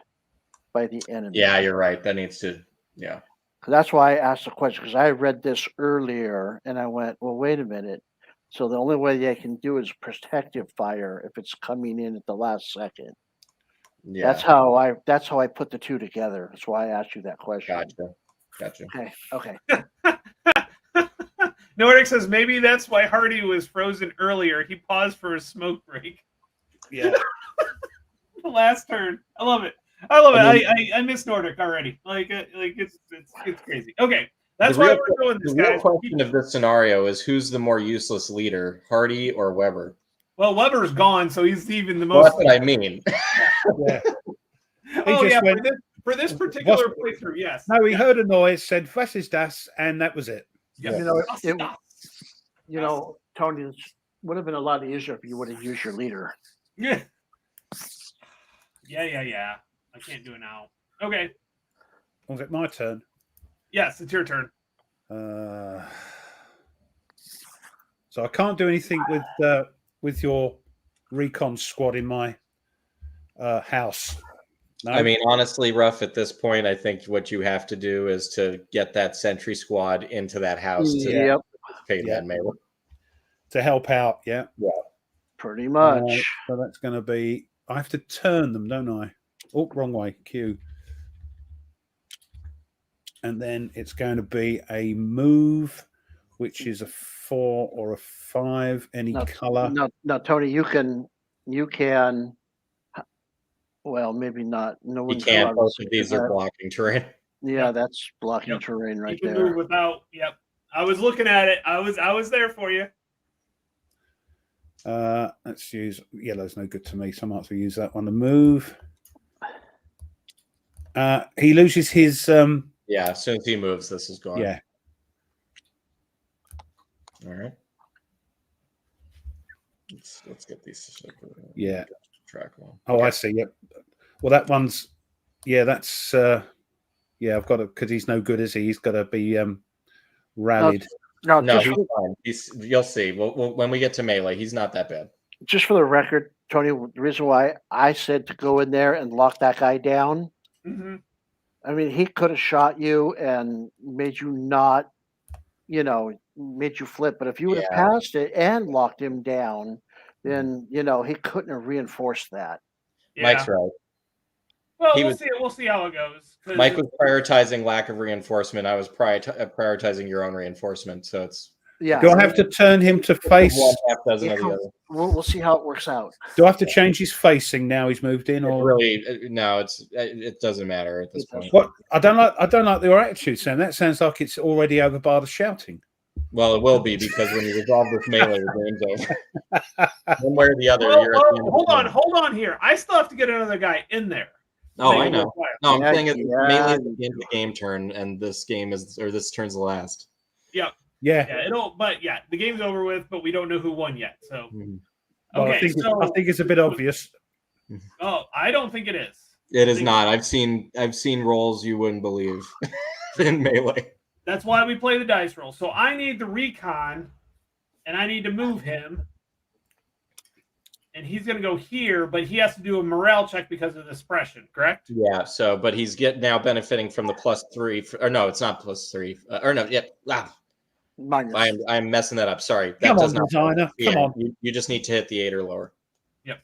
by the enemy. Yeah, you're right. That needs to, yeah. That's why I asked the question, because I read this earlier and I went, well, wait a minute. So the only way they can do is protective fire if it's coming in at the last second. Yeah. That's how I put the two together. That's why I asked you that question. Gotcha. Okay. Nordic says maybe that's why Hardy was frozen earlier. He paused for a smoke break. Yeah. The last turn. I love it. I miss Nordic already. Like it's crazy. Okay, that's why we're doing this, guys. The real question of this scenario is who's the more useless leader, Hardy or Weber? Well, Weber's gone, so he's even the most. Well, that's what I mean. Yeah. For this particular playthrough, yes. No, he heard a noise, said "Was ist das?" and that was it. Yep. Tony, it would have been a lot easier if you would have used your leader. Yeah. Yeah. I can't do it now. Okay. Was it my turn? Yes, it's your turn. So I can't do anything with your recon squad in my house. No? I mean, honestly, Ruff, at this point, I think what you have to do is to get that sentry squad into that house to participate in that melee. To help out, yeah. Pretty much. So that's going to be, I have to turn them, don't I? Oh, wrong way, Q. And then it's going to be a move, which is a 4 or a 5, any color. No, Tony, you can. Well, maybe not. No, you can't. Both of these are blocking terrain. Yeah, that's blocking terrain right there. Move without. Yep. I was looking at it. I was there for you. Let's use yellow's no good to me, so I might as well use that one to move. He loses his yeah, as soon as he moves, this is gone. Yeah. All right. Let's get these. Yeah. Track one. Oh, okay. I see. Yep. Well, that one's. Yeah, that's. Yeah, I've got to because he's no good, is he? He's got to be rallied. No, he's fine. You'll see. When we get to melee, he's not that bad. Just for the record, Tony, the reason why I said to go in there and lock that guy down. Mm-hmm. I mean, he could have shot you and made you not, made you flip. But if you would have passed it and locked him down, then, he couldn't have reinforced that. Yeah. Mike's right. Well, we'll see how it goes. Mike was prioritizing lack of reinforcement. I was prioritizing your own reinforcement. So it's. Yeah. Do I have to turn him to face? We'll see how it works out. Do I have to change his facing now he's moved in, or really? No, it doesn't matter at this point. What I don't like your attitude, Sam. That sounds like it's already over bar the shouting. Well, it will be because when you resolve this melee, the game's over. One way or the other. Hold on here. I still have to get another guy in there. Oh, I know. No, I'm saying it's mainly at the end of the game turn, and this turn's the last. Yep. Yeah. The game's over with, but we don't know who won yet. So, well, I think it's a bit obvious. Oh, I don't think it is. It is not. I've seen rolls you wouldn't believe in melee. That's why we play the dice roll. So I need the recon, and I need to move him, and he's going to go here, but he has to do a morale check because of the suppression, correct? Yeah. So, but he's now benefiting from the +3. Or no, it's not +3. Minus. I'm messing that up. Sorry. That Come does on, not. designer. Yeah, Come on. You just need to hit the 8 or lower. Yep.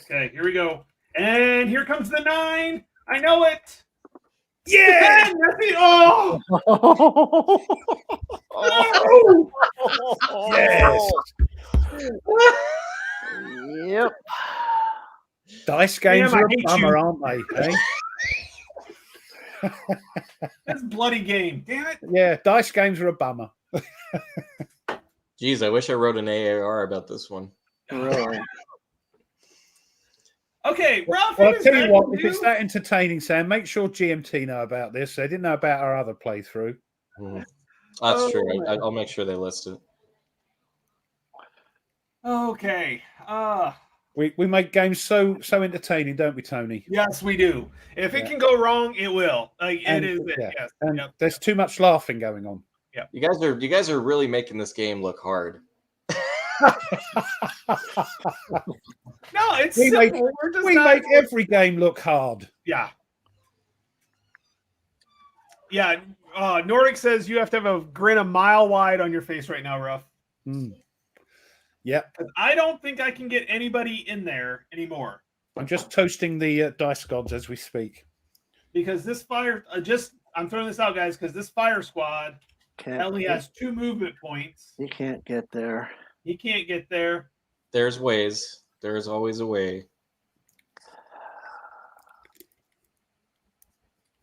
Okay, here we go. And here comes the 9. I know it. Yeah. 10. That's it. Oh. Oh. Yes. Yep. Dice games Damn, I are a hate bummer, you. aren't they? This bloody game. Damn it. Yeah, dice games are a bummer. Geez, I wish I wrote an AAR about this one. Really. Okay, Ralph. Well, I'll tell you what, if it's that entertaining, Sam, make sure GMT know about this. They didn't know about our other playthrough. That's true. I'll make sure they list it. Okay. We make games so entertaining, don't we, Tony? Yes, we do. If it can go wrong, it will. Like And- it is. yeah. Yes. And Yep. there's too much laughing going on. You guys are really making this game look hard. No, it's We simple. make- We're just We not, make every game look hard. yeah. Yeah. Nordic says you have to have a grin a mile wide on your face right now, Ruff. Yep. 'Cause I don't think I can get anybody in there anymore. I'm just toasting the dice gods as we speak. Because this fire, I'm throwing this out, guys, because this fire squad only has 2 movement points. You can't get there. He can't get there. There's ways. There's always a way.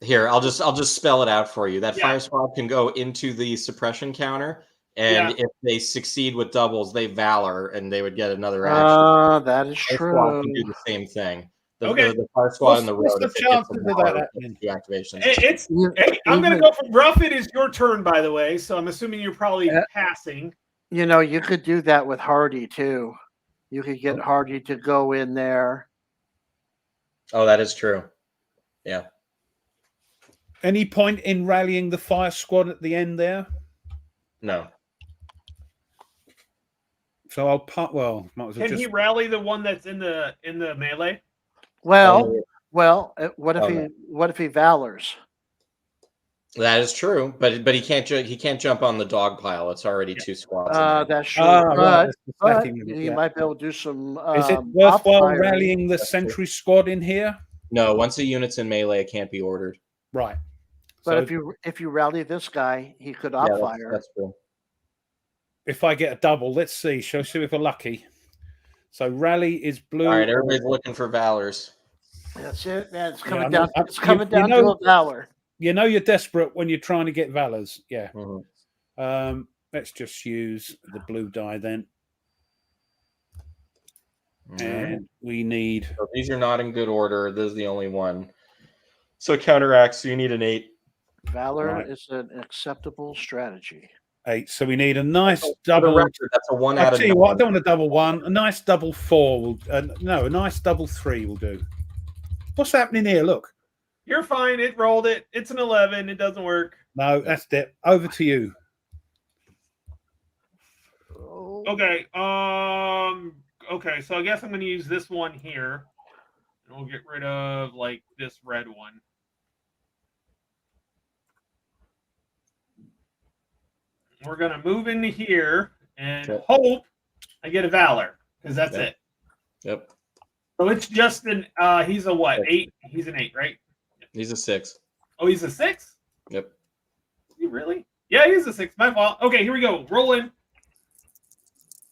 Here, I'll just spell it out for you. That fire squad can go into the suppression counter, and if they succeed with doubles, they valor, and they would get another action. That is Fire true. squad can do the same thing. The fire squad What's- in the what's road. the if it gets chances a of that valor, happening? 2 activations. Hey, I'm going to go for Ruff. It is your turn, by the way. So I'm assuming you're probably passing. You know, you could do that with Hardy too. You could get Hardy to go in there. Oh, that is true. Yeah. Any point in rallying the fire squad at the end there? No. So I'll might as well Can just. he rally the one that's in the melee? What Oh, if he valors? That is true, but he can't jump on the dog pile. It's already 2 squads. in there. That's true. Right, but that's the second one, you might be able to do some. Is it worthwhile off-firing. rallying the sentry squad in here? No, once a unit's in melee, it can't be ordered. Right. But So if you rally this guy, he could Yeah, off fire. that's true. if I get a double, let's see. Shall we see if we're lucky? So rally is blue. All right, everybody's looking for valors. That's it, man. It's coming I'm down. not- It's coming you down know- to a valor. You know you're desperate when you're trying to get valors. Yeah. Mhm. Let's just use the blue die then. All right. And we need So these are not in good order. This is the only one. So counteract. So you need an 8. Valor Right. is an acceptable strategy. 8. So we need a nice For the double. record, that's a 1 out I'll of tell you 9. what, I don't want a double 1. A nice double 4 will. No, a nice double 3 will do. What's happening here? Look. You're fine. It rolled it. It's an 11. It doesn't work. No, that's it. Over to you. Okay. Okay. So I guess I'm going to use this one here, and we'll get rid of like this red one. We're going to move into here and hope I get a valor because that's it. Yep. So it's just an. He's a what? 8. He's an 8, right? He's a 6. Oh, he's a 6. Yep. Is he really? Yeah, he's a 6. My fault. Okay, here we go. Roll in.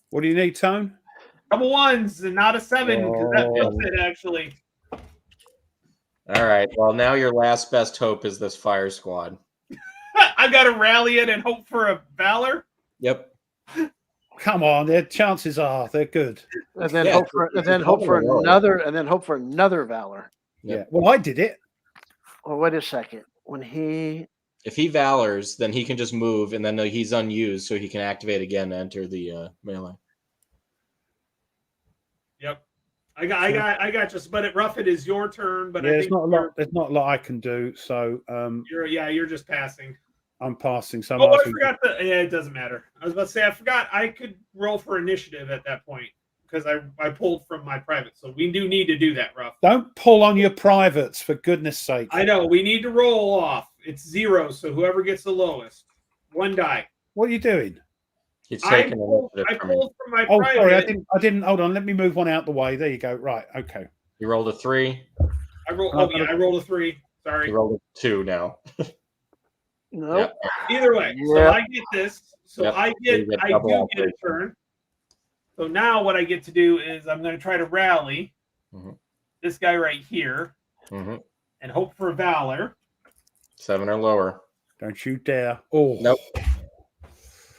What do you need, Tone? Double 1s and not a 7 because that flips it actually. All right. Well, now your last best hope is this fire squad. I got to rally it and hope for a valor. Yep. Come on, their chances are they're good. And then Yeah, hope for another valor. Yep. Yeah. Well, I did it. Well, wait a second. When he If he valors, then he can just move, and then he's unused, so he can activate again to enter the melee. Yep. I got just. But at Rough, it is your turn. But Yeah, I there's think not a lot. There's not a lot I can do. So you're just passing. I'm passing. So Oh, I forgot that. Yeah, it doesn't matter. I was about to say I forgot I could roll for initiative at that point because I pulled from my private. So we do need to do that, Rough. Don't pull on your privates for goodness sake. I know we need to roll off. It's 0, so whoever gets the lowest. 1 die. What are you doing? He's I taking pulled initiative from you. from my Oh, private. sorry, I didn't. Hold on, let me move one out the way. There you go. Right, okay. You rolled a 3. I rolled a 3. Sorry. You rolled a 2 now. Nope. Yep. Either way, so Yep. I get this. So Yep. I So you do get double get a operation. turn. So now what I get to do is I'm going to try to rally Mhm. this guy right here Mm-hmm. and hope for valor. 7 or lower. Don't you dare. Oh, Nope.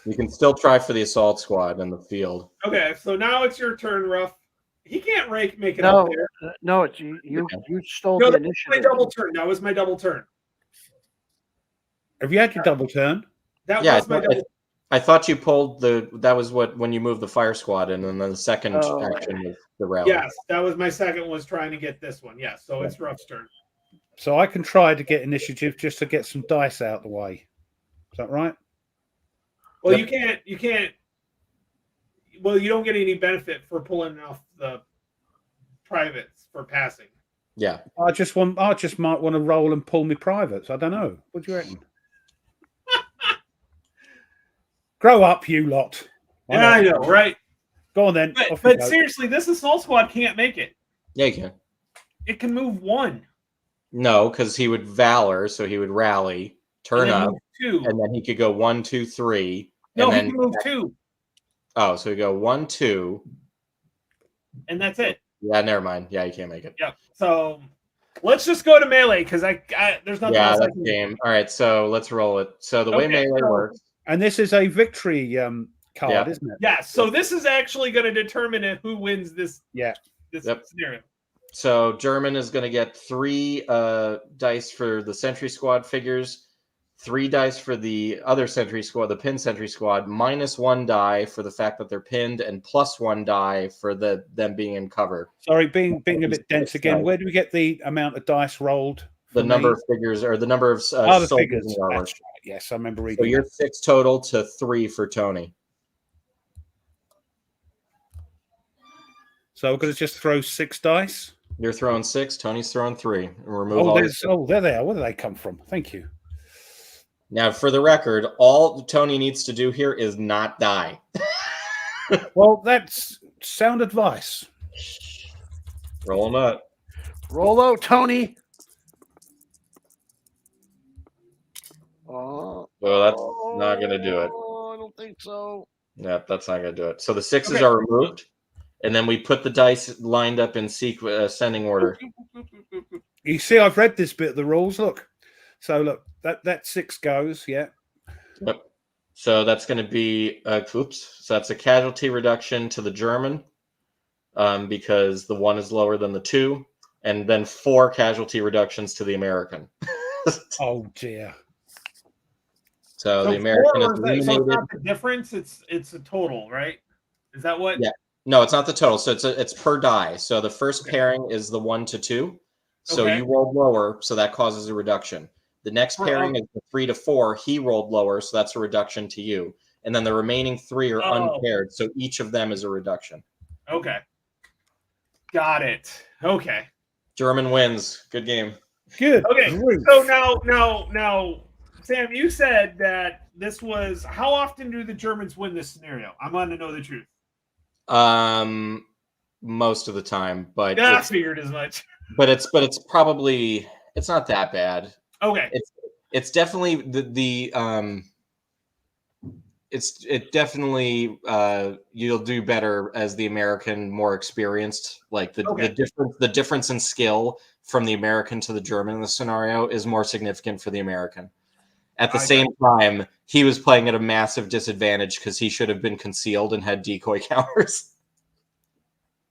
You can still try for the assault squad in the field. Okay, so now it's your turn, Ruff. He can't make it No, up there. no, it's you. You stole No, the that was my initiative. double turn. That was my double turn. have you had your double turn? That Yeah, was my double. I thought you pulled that was when you moved the fire squad in, and then the second Oh. action was the rally. Yes, that was my second. Was trying to get this one. Yes, so it's Ruff's turn. So I can try to get initiative just to get some dice out the way. Is that right? Well, Yep. you can't. Well, you don't get any benefit for pulling off the privates for passing. Yeah. I just might want to roll and pull me privates. I don't know. What do you reckon? Grow up, you lot. Yeah, I know, right? Go on then. But, Off you but go. seriously, this assault squad can't make it. Yeah, you can. It can move 1. No, because he would valor, so he would rally, turn and then up, move 2. and then he could go 1, 2, 3. No, and he then can move 2, oh, so we go 1, 2. and that's it. Yeah, never mind. Yeah, you can't make it. Yep. So let's just go to melee because I there's nothing Yeah, else I that's can do. game. All right, so let's roll it. So the way Okay, melee so- works. And this is a victory card, Yeah. isn't it? Yeah. So this is actually going to determine who wins this. Yeah. This Yep. scenario. So German is going to get 3 dice for the Sentry Squad figures, 3 dice for the other Sentry Squad, the Pin Sentry Squad, -1 die for the fact that they're pinned, and +1 die for them being in cover. Sorry, being a bit dense again. Dice. Where do we get the amount of dice rolled? The for number me? of figures, or the number of the soldiers figures. in the armor. That's right. Yes, I remember So reading. you're that. 6 total to 3 for Tony. So we're going to just throw 6 dice. You're throwing 6. Tony's throwing 3. And remove all your. There they are. Where do they come from? Thank you. Now, for the record, all Tony needs to do here is not die. Well, that's sound advice. Roll them up. Roll out, Tony. Oh, Well, that's not going to do it. I don't think so. Yep, that's not going to do it. So the 6s Okay. are removed, and then we put the dice lined up in ascending order. You see, I've read this bit of the rules. Look. So look, that 6 goes. Yeah. Yep. So that's going to be oops. So that's a casualty reduction to the German, because the 1 is lower than the 2, and then 4 casualty reductions to the American. Oh dear. So the American is So it's eliminated. not the difference. It's a total, right? Is that what? Yeah. No, it's not the total. So it's per die. So the first Okay. pairing is the 1 to 2. So Okay. you rolled lower, so that causes a reduction. The next pairing is the 3 to 4. He rolled lower, so that's a reduction to you. And then the remaining 3 are unpaired, so each of them is a reduction. Okay. Got it. Okay. German wins. Good game. Good. Okay. grief. So now, Sam, you said that this was. How often do the Germans win this scenario? I want to know the truth. Most of the time, but Yeah, I figured as much. it's probably it's not that bad. Okay. It's definitely it definitely you'll do better as the American, more experienced. Like the difference in skill from the American to the German in the scenario is more significant for the American. At the same time, he was playing at a massive disadvantage because he should have been concealed and had decoy counters.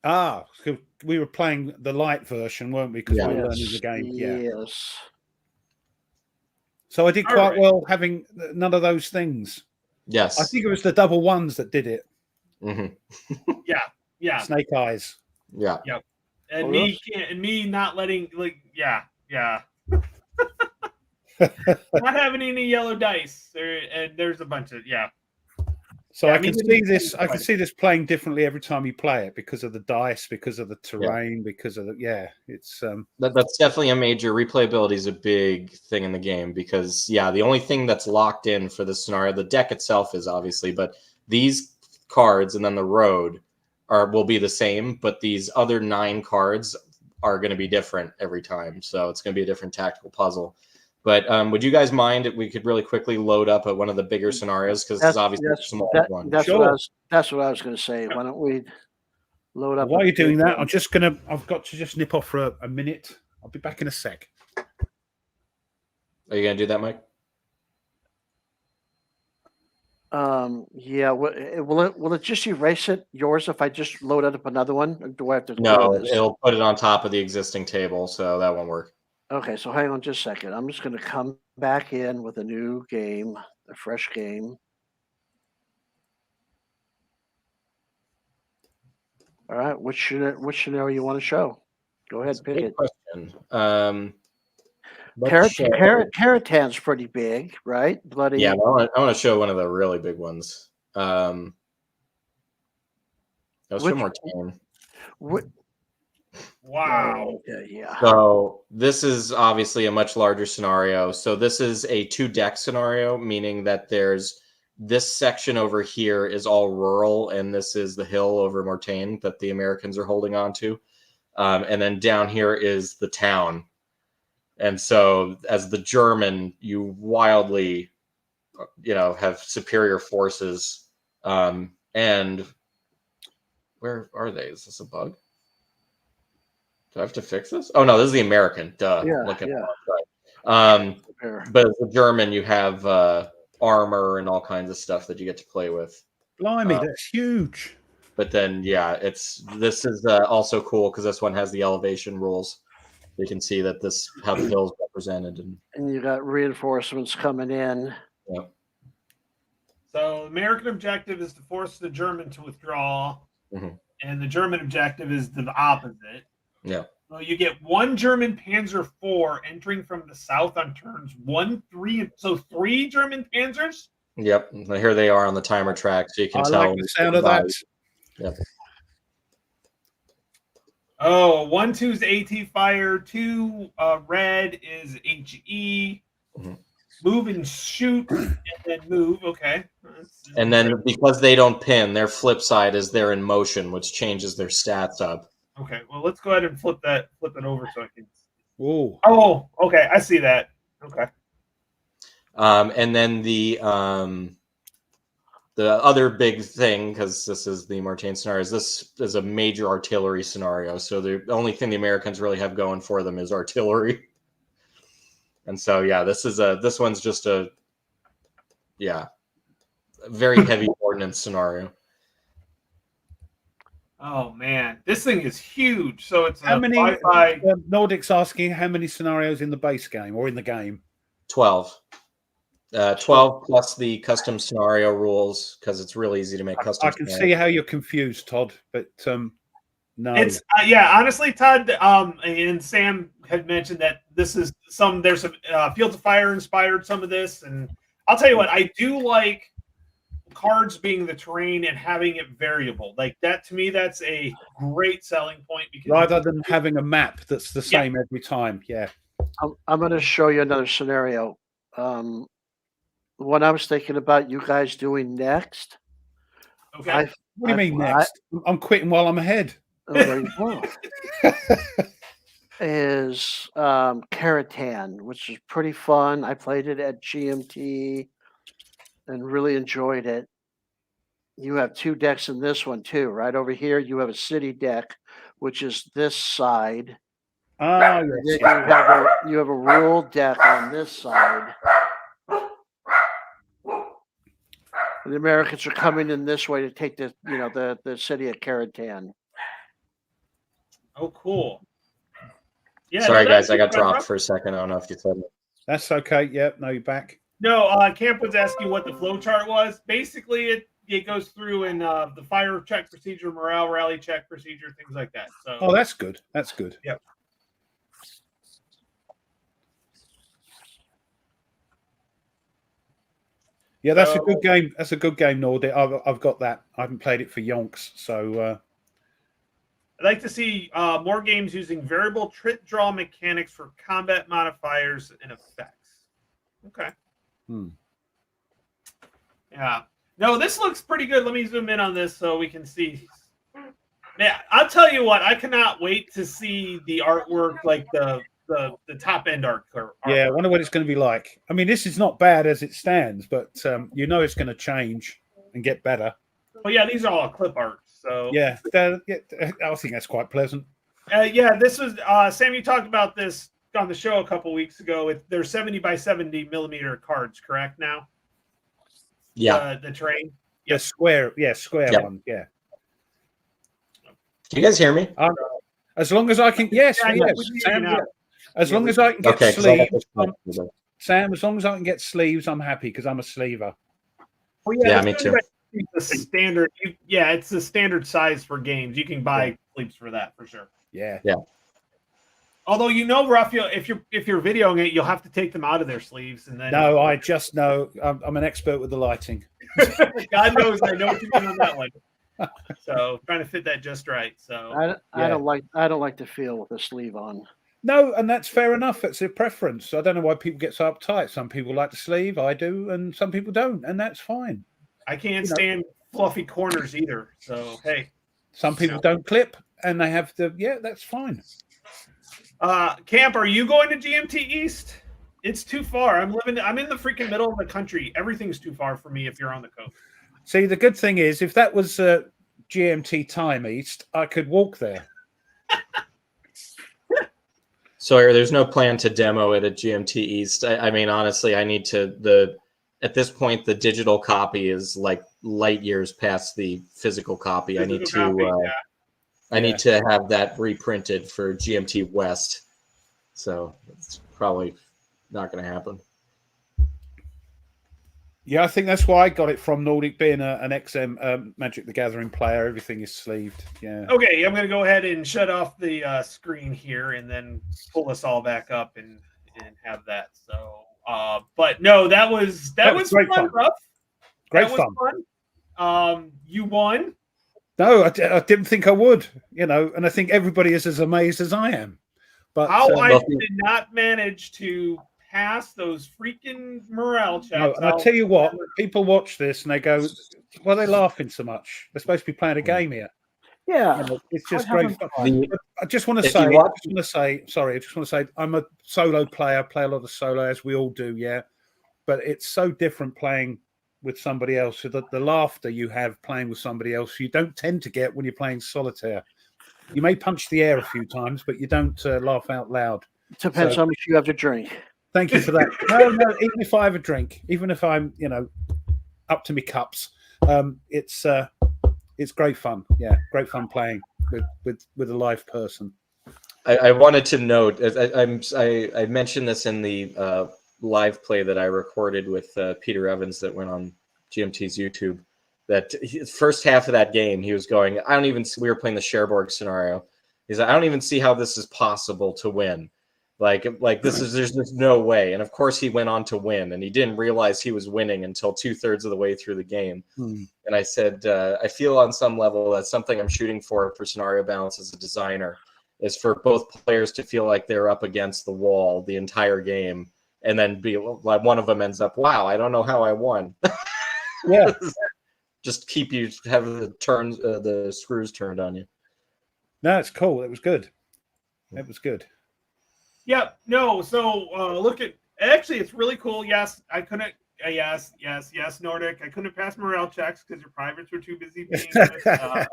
Ah, so we were playing the light version, weren't we? Because Yeah. we were learning the game. Yeah. Yes. So I did All quite right. well having none of those things. Yes. I think it was the double ones that did it. Mhm. Yeah. Snake eyes. Yeah. And Oh, me can't, and me not letting yeah. Not having any yellow dice. There's a bunch of So Yeah, I can see this. I can see this playing differently every time you play it because of the dice, because of the terrain, because of the It's That's definitely a major replayability is a big thing in the game because the only thing that's locked in for this scenario, the deck itself is obviously, but these cards and then the road will be the same, but these other 9 cards are going to be different every time. So it's going to be a different tactical puzzle. But would you guys mind if we could really quickly load up at one of the bigger scenarios because it's obviously a small one. That's what I was going to say. Why don't we load up? While you're doing that, I've got to just nip off for a minute. I'll be back in a sec. Are you going to do that, Mike? Yeah. Will it just erase yours if I just load up another one? Or do I have to? No, it'll put it on top of the existing table, so that won't work. Okay, so hang on just a second. I'm just going to come back in with a new game, a fresh game. All right, which scenario you want to show? Go ahead, pick it. Question. Caratan's pretty big, right? Bloody. Yeah, I want to show one of the really big ones. Let's show more tame. Wow. Yeah. So this is obviously a much larger scenario. So this is a 2-deck scenario, meaning that there's this section over here is all rural, and this is the hill over Mortain that the Americans are holding on to. And then down here is the town. And so as the German, you wildly, have superior forces. And where are they? Is this a bug? Do I have to fix this? Oh no, this is the American. Duh. Yeah. But as the German, you have armor and all kinds of stuff that you get to play with. Blimey, that's huge. But then, this is also cool because this one has the elevation rules. You can see that how the hill is represented, and you got reinforcements coming in. Yep. So American objective is to force the German to withdraw, and the German objective is the opposite. Yeah. So you get 1 German Panzer IV entering from the south on turns 1, 3. So 3 German Panzers. Yep. Here they are on the timer track, so you can tell. I like the sound of that. Yep. Oh, 1-2 is AT fire. 2 red is HE. Move and shoot, and then move. Okay. And then because they don't pin, their flip side is they're in motion, which changes their stats up. Okay. Well, let's go ahead and flip it over so I can. Ooh. Oh, okay. I see that. Okay. And then the other big thing, because this is the Mortain scenario, is this is a major artillery scenario. So the only thing the Americans really have going for them is artillery. And so, this one's just a very heavy ordnance scenario. Oh man, this thing is huge. So it's how many? Nordic's asking how many scenarios in the base game or in the game? 12. 12 plus the custom scenario rules, because it's really easy to make custom. I can see how you're confused, Todd, but no. It's honestly, Todd, and Sam had mentioned that there's some Fields of Fire inspired some of this, and I'll tell you what, I do like cards being the terrain and having it variable. Like that, to me, that's a great selling point, because rather than having a map that's the same every time. Yeah. I'm going to show you another scenario. What I was thinking about you guys doing next. Okay. What do you mean next? I'm quitting while I'm ahead. Oh, there you go. Is Caratan, which is pretty fun. I played it at GMT and really enjoyed it. You have 2 decks in this one too, right? Over here, you have a city deck, which is this side. Oh, yes. You have a rule deck on this side. The Americans are coming in this way to take the city of Caratan. Oh, cool. Yeah. Sorry, guys, I got dropped for a second. I don't know if you said it. That's okay. Yep. No, you're back. No, Camp was asking what the flow chart was. Basically, it goes through in the fire check procedure, morale rally check procedure, things like that. So. Oh, that's good. That's good. Yep. Yeah, that's a good game. That's a good game, Nordic. I've got that. I haven't played it for yonks, so. I'd like to see more games using variable trip draw mechanics for combat modifiers and effects. Okay. Yeah. No, this looks pretty good. Let me zoom in on this so we can see. Yeah, I'll tell you what. I cannot wait to see the artwork, like the top end art. Yeah, I wonder what it's going to be like. I mean, this is not bad as it stands, but you know it's going to change and get better. Well, yeah, these are all clip art. So yeah, I think that's quite pleasant. Yeah, this was Sam. You talked about this on the show a couple weeks ago. They're 70 by 70 millimeter cards, correct? Now, yeah, the terrain, yeah, square, yep. one, yeah. Can you guys hear me? As long as I can, yes. Sam, as long as I can get sleeves, Sam. As long as I can get sleeves, I'm happy because I'm a sleever. Well, yeah, me too. The standard, it's the standard size for games. You can buy sleeves for that for sure. Yeah. Although Raphael, if you're videoing it, you'll have to take them out of their sleeves and then. No, I just know I'm an expert with the lighting. God knows I know what you mean on that one. So trying to fit that just right. So I don't like to feel with a sleeve on. No, and that's fair enough. It's a preference. I don't know why people get so uptight. Some people like the sleeve, I do, and some people don't, and that's fine. I can't stand fluffy corners either. So hey, some people don't clip, and they have the that's fine. Camp, are you going to GMT East? It's too far. I'm in the freaking middle of the country. Everything's too far for me if you're on the coast. See, the good thing is, if that was GMT time East, I could walk there. Sawyer, there's no plan to demo it at GMT East. I mean, honestly, I need to at this point, the digital copy is like light years past the physical copy. I need to have that reprinted for GMT West. So it's probably not going to happen. Yeah, I think that's why I got it from Nordic, being an XM Magic the Gathering player. Everything is sleeved. Yeah. Okay, I'm going to go ahead and shut off the screen here and then pull us all back up and have that. So, but no, that was great fun. Rough. Great fun. You won. No, I didn't think I would. And I think everybody is as amazed as I am. But how I did not manage to pass those freaking morale checks. No, and I tell you what, people watch this and they go, "Why are they laughing so much? They're supposed to be playing a game here." Yeah, it's just great fun. I just want to say, I'm a solo player. I play a lot of solo, as we all do. Yeah, but it's so different playing with somebody else. So the laughter you have playing with somebody else, you don't tend to get when you're playing solitaire. You may punch the air a few times, but you don't laugh out loud. Depends how much you have to drink. Thank you for that. No, even if I have a drink, even if I'm, up to me cups, it's great fun. Yeah, great fun playing with a live person. I wanted to note, I mentioned this in the live play that I recorded with Peter Evans that went on GMT's YouTube, that first half of that game, he was going, we were playing the Cherbourg scenario. He's like, I don't even see how this is possible to win. Like there's just no way. And of course he went on to win, and he didn't realize he was winning until 2/3 of the way through the game. And I said, I feel on some level that's something I'm shooting for scenario balance as a designer, is for both players to feel like they're up against the wall the entire game, and then be like, one of them ends up, wow, I don't know how I won. Yeah. Just have the screws turned on you. No, it's cool. It was good. It was good. Yeah, no. So look at, actually, it's really cool. Yes, I couldn't. Yes, Nordic. I couldn't pass morale checks because your privates were too busy being. Never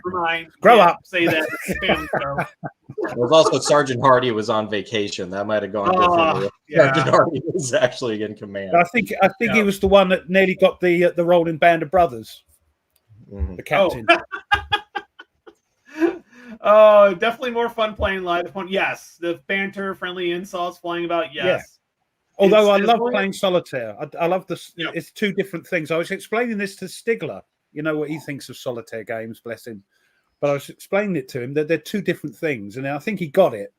mind. Grow up. Say that. It was also Sergeant Hardy was on vacation. That might have gone differently. Yeah. Sergeant Hardy was actually in command. I think he was the one that nearly got the role in Band of Brothers. The captain. Oh, definitely more fun playing live. Yes, the banter, friendly insults flying about. Yes. Yeah. Although I love playing solitaire. I love this. Yeah. It's two different things. I was explaining this to Stigler. You know what he thinks of solitaire games, bless him. But I was explaining it to him that they're two different things, and I think he got it.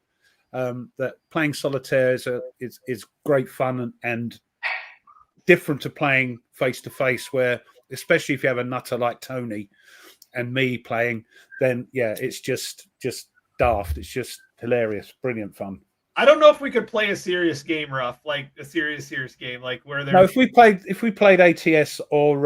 That playing solitaire is great fun, and different to playing face to face, where especially if you have a nutter like Tony and me playing, then yeah, it's just daft. It's just hilarious, brilliant fun. I don't know if we could play a serious game, Ruff, like a serious game, like where No, if we played ATS or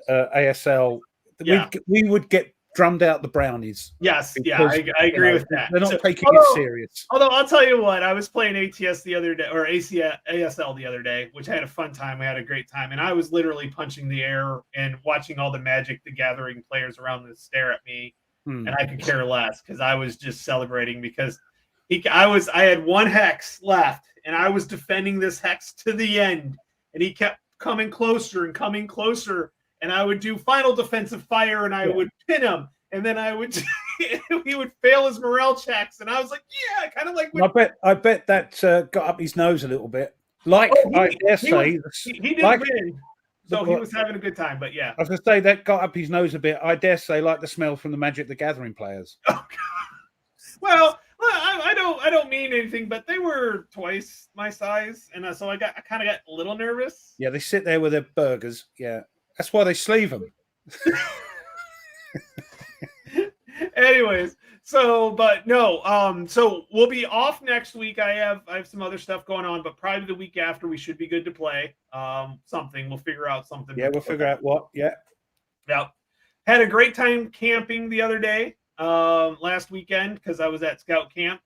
ASL, yeah. we would get drummed out the brownies. Yes, yeah, I agree with that. They're not taking it serious. Although I'll tell you what, I was playing ATS the other day, or ASL the other day, which I had a fun time. We had a great time, and I was literally punching the air and watching all the Magic the Gathering players around me stare at me, and I could care less because I was just celebrating because I had one hex left, and I was defending this hex to the end, and he kept coming closer and coming closer. And I would do final defensive fire, and I would pin him, and then he would fail his morale checks, and I was like, yeah, kind of like. I bet that got up his nose a little bit. He did win, so he was having a good time. But yeah, I was going to say that got up his nose a bit. I dare say, like the smell from the Magic the Gathering players. Oh, well, I don't mean anything, but they were twice my size, and so I kind of got a little nervous. Yeah, they sit there with their burgers. Yeah. That's why they sleeve them. Anyways, so we'll be off next week. I have some other stuff going on, but probably the week after we should be good to play. Something we'll figure out something. Yeah, we'll figure out what. Yeah. Yep. Had a great time camping the other day, last weekend, because I was at scout camp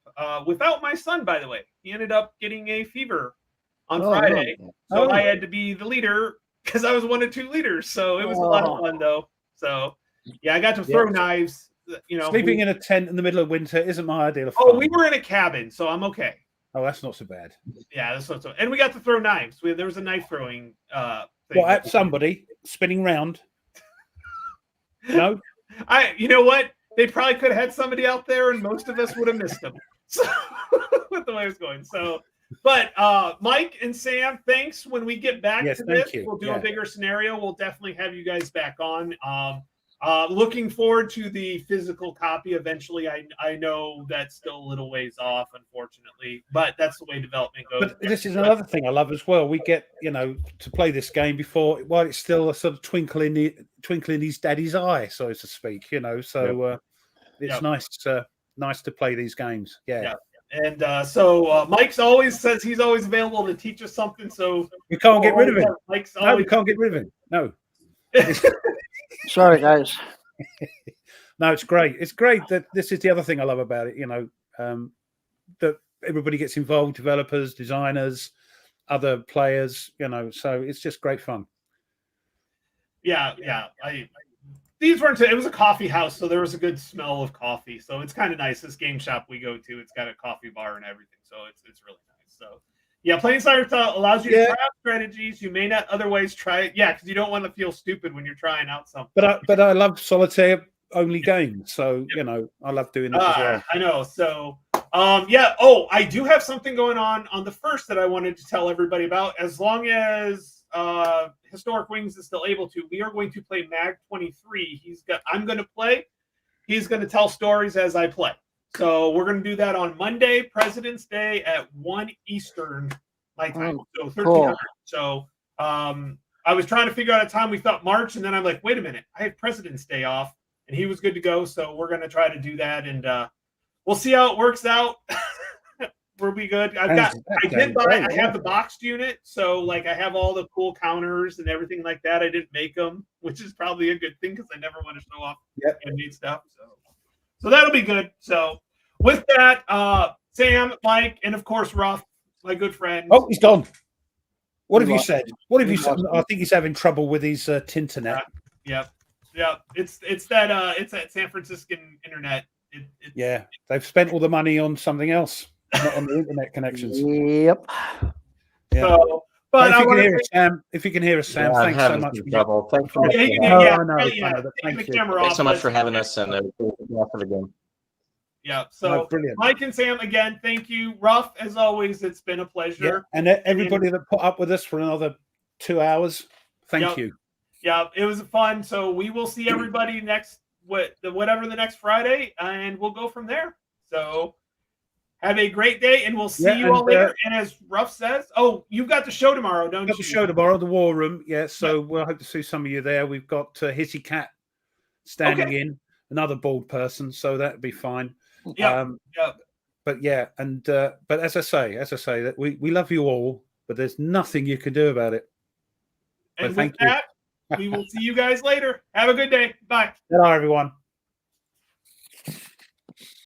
without my son. By the way, he ended up getting a fever on Friday, so I had to be the leader. Because I was one of 2 leaders, so it was a lot of fun, though. So, yeah, I got to throw knives. Sleeping in a tent in the middle of winter isn't my ideal of fun. Oh, we were in a cabin, so I'm okay. Oh, that's not so bad. Yeah, that's not so. And we got to throw knives. There was a knife throwing thing. Well, at somebody spinning round. No, you know what? They probably could have had somebody out there, and most of us would have missed them. So, with the way it was going, so. But Mike and Sam, thanks. When we get back to this, we'll do a bigger scenario. We'll definitely have you guys back on. Looking forward to the physical copy eventually. I know that's still a little ways off, unfortunately, but that's the way development goes. But this is another thing I love as well. We get to play this game while it's still a sort of twinkle in his daddy's eye, so to speak. So it's nice to play these games. Yeah. And so Mike's always says he's always available to teach us something. So we can't get rid of him. We can't get rid of him. No. Sorry, guys. No, it's great. It's great that this is the other thing I love about it. That everybody gets involved: developers, designers, other players. So it's just great fun. Yeah. It was a coffee house, so there was a good smell of coffee. So it's kind of nice. This game shop we go to, it's got a coffee bar and everything. So it's really nice. So yeah, playing Solitaire allows you to try out strategies you may not otherwise try it. Yeah, because you don't want to feel stupid when you're trying out something. But I love solitaire only games. So I love doing that as well. I know. So I do have something going on the 1st that I wanted to tell everybody about. As long as Historic Wings is still able to, we are going to play Mag 23. I'm going to play. He's going to tell stories as I play. So we're going to do that on Monday, President's Day at 1 Eastern my time. So 1300. So I was trying to figure out a time. We thought March, and then I'm like, wait a minute, I have President's Day off, and he was good to go. So we're going to try to do that, and we'll see how it works out. We'll be good. I have the boxed unit, so I have all the cool counters and everything like that. I didn't make them, which is probably a good thing because I never want to show off handmade stuff. So that'll be good. So with that, Sam, Mike, and of course Ruff, my good friend. Oh, he's gone. What have you said? What have you said? I think he's having trouble with his Tinternet. Yep. It's that San Franciscan internet. They've spent all the money on something else. Not on the internet connections. Yep. Yeah. So, but if you can hear us, Sam, thanks so much. Thanks for Thanks so much for having us and for the game. Yeah. So brilliant. Mike and Sam, again, thank you. Ruff, as always, it's been a pleasure. Yeah. And everybody that put up with us for another 2 hours, thank you. Yeah, it was fun. So we will see everybody whatever the next Friday, and we'll go from there. So Have a great day, and we'll see you all later. And as Ruff says, you've got the show tomorrow, don't you? Got the show tomorrow, the War Room. Yeah, so we'll hope to see some of you there. We've got Hissy Cat standing in, another bald person, so that'd be fine. Yeah. But yeah, and but as I say, that we love you all, but there's nothing you can do about it. And with that, we will see you guys later. Have a good day. Bye. Hello, everyone.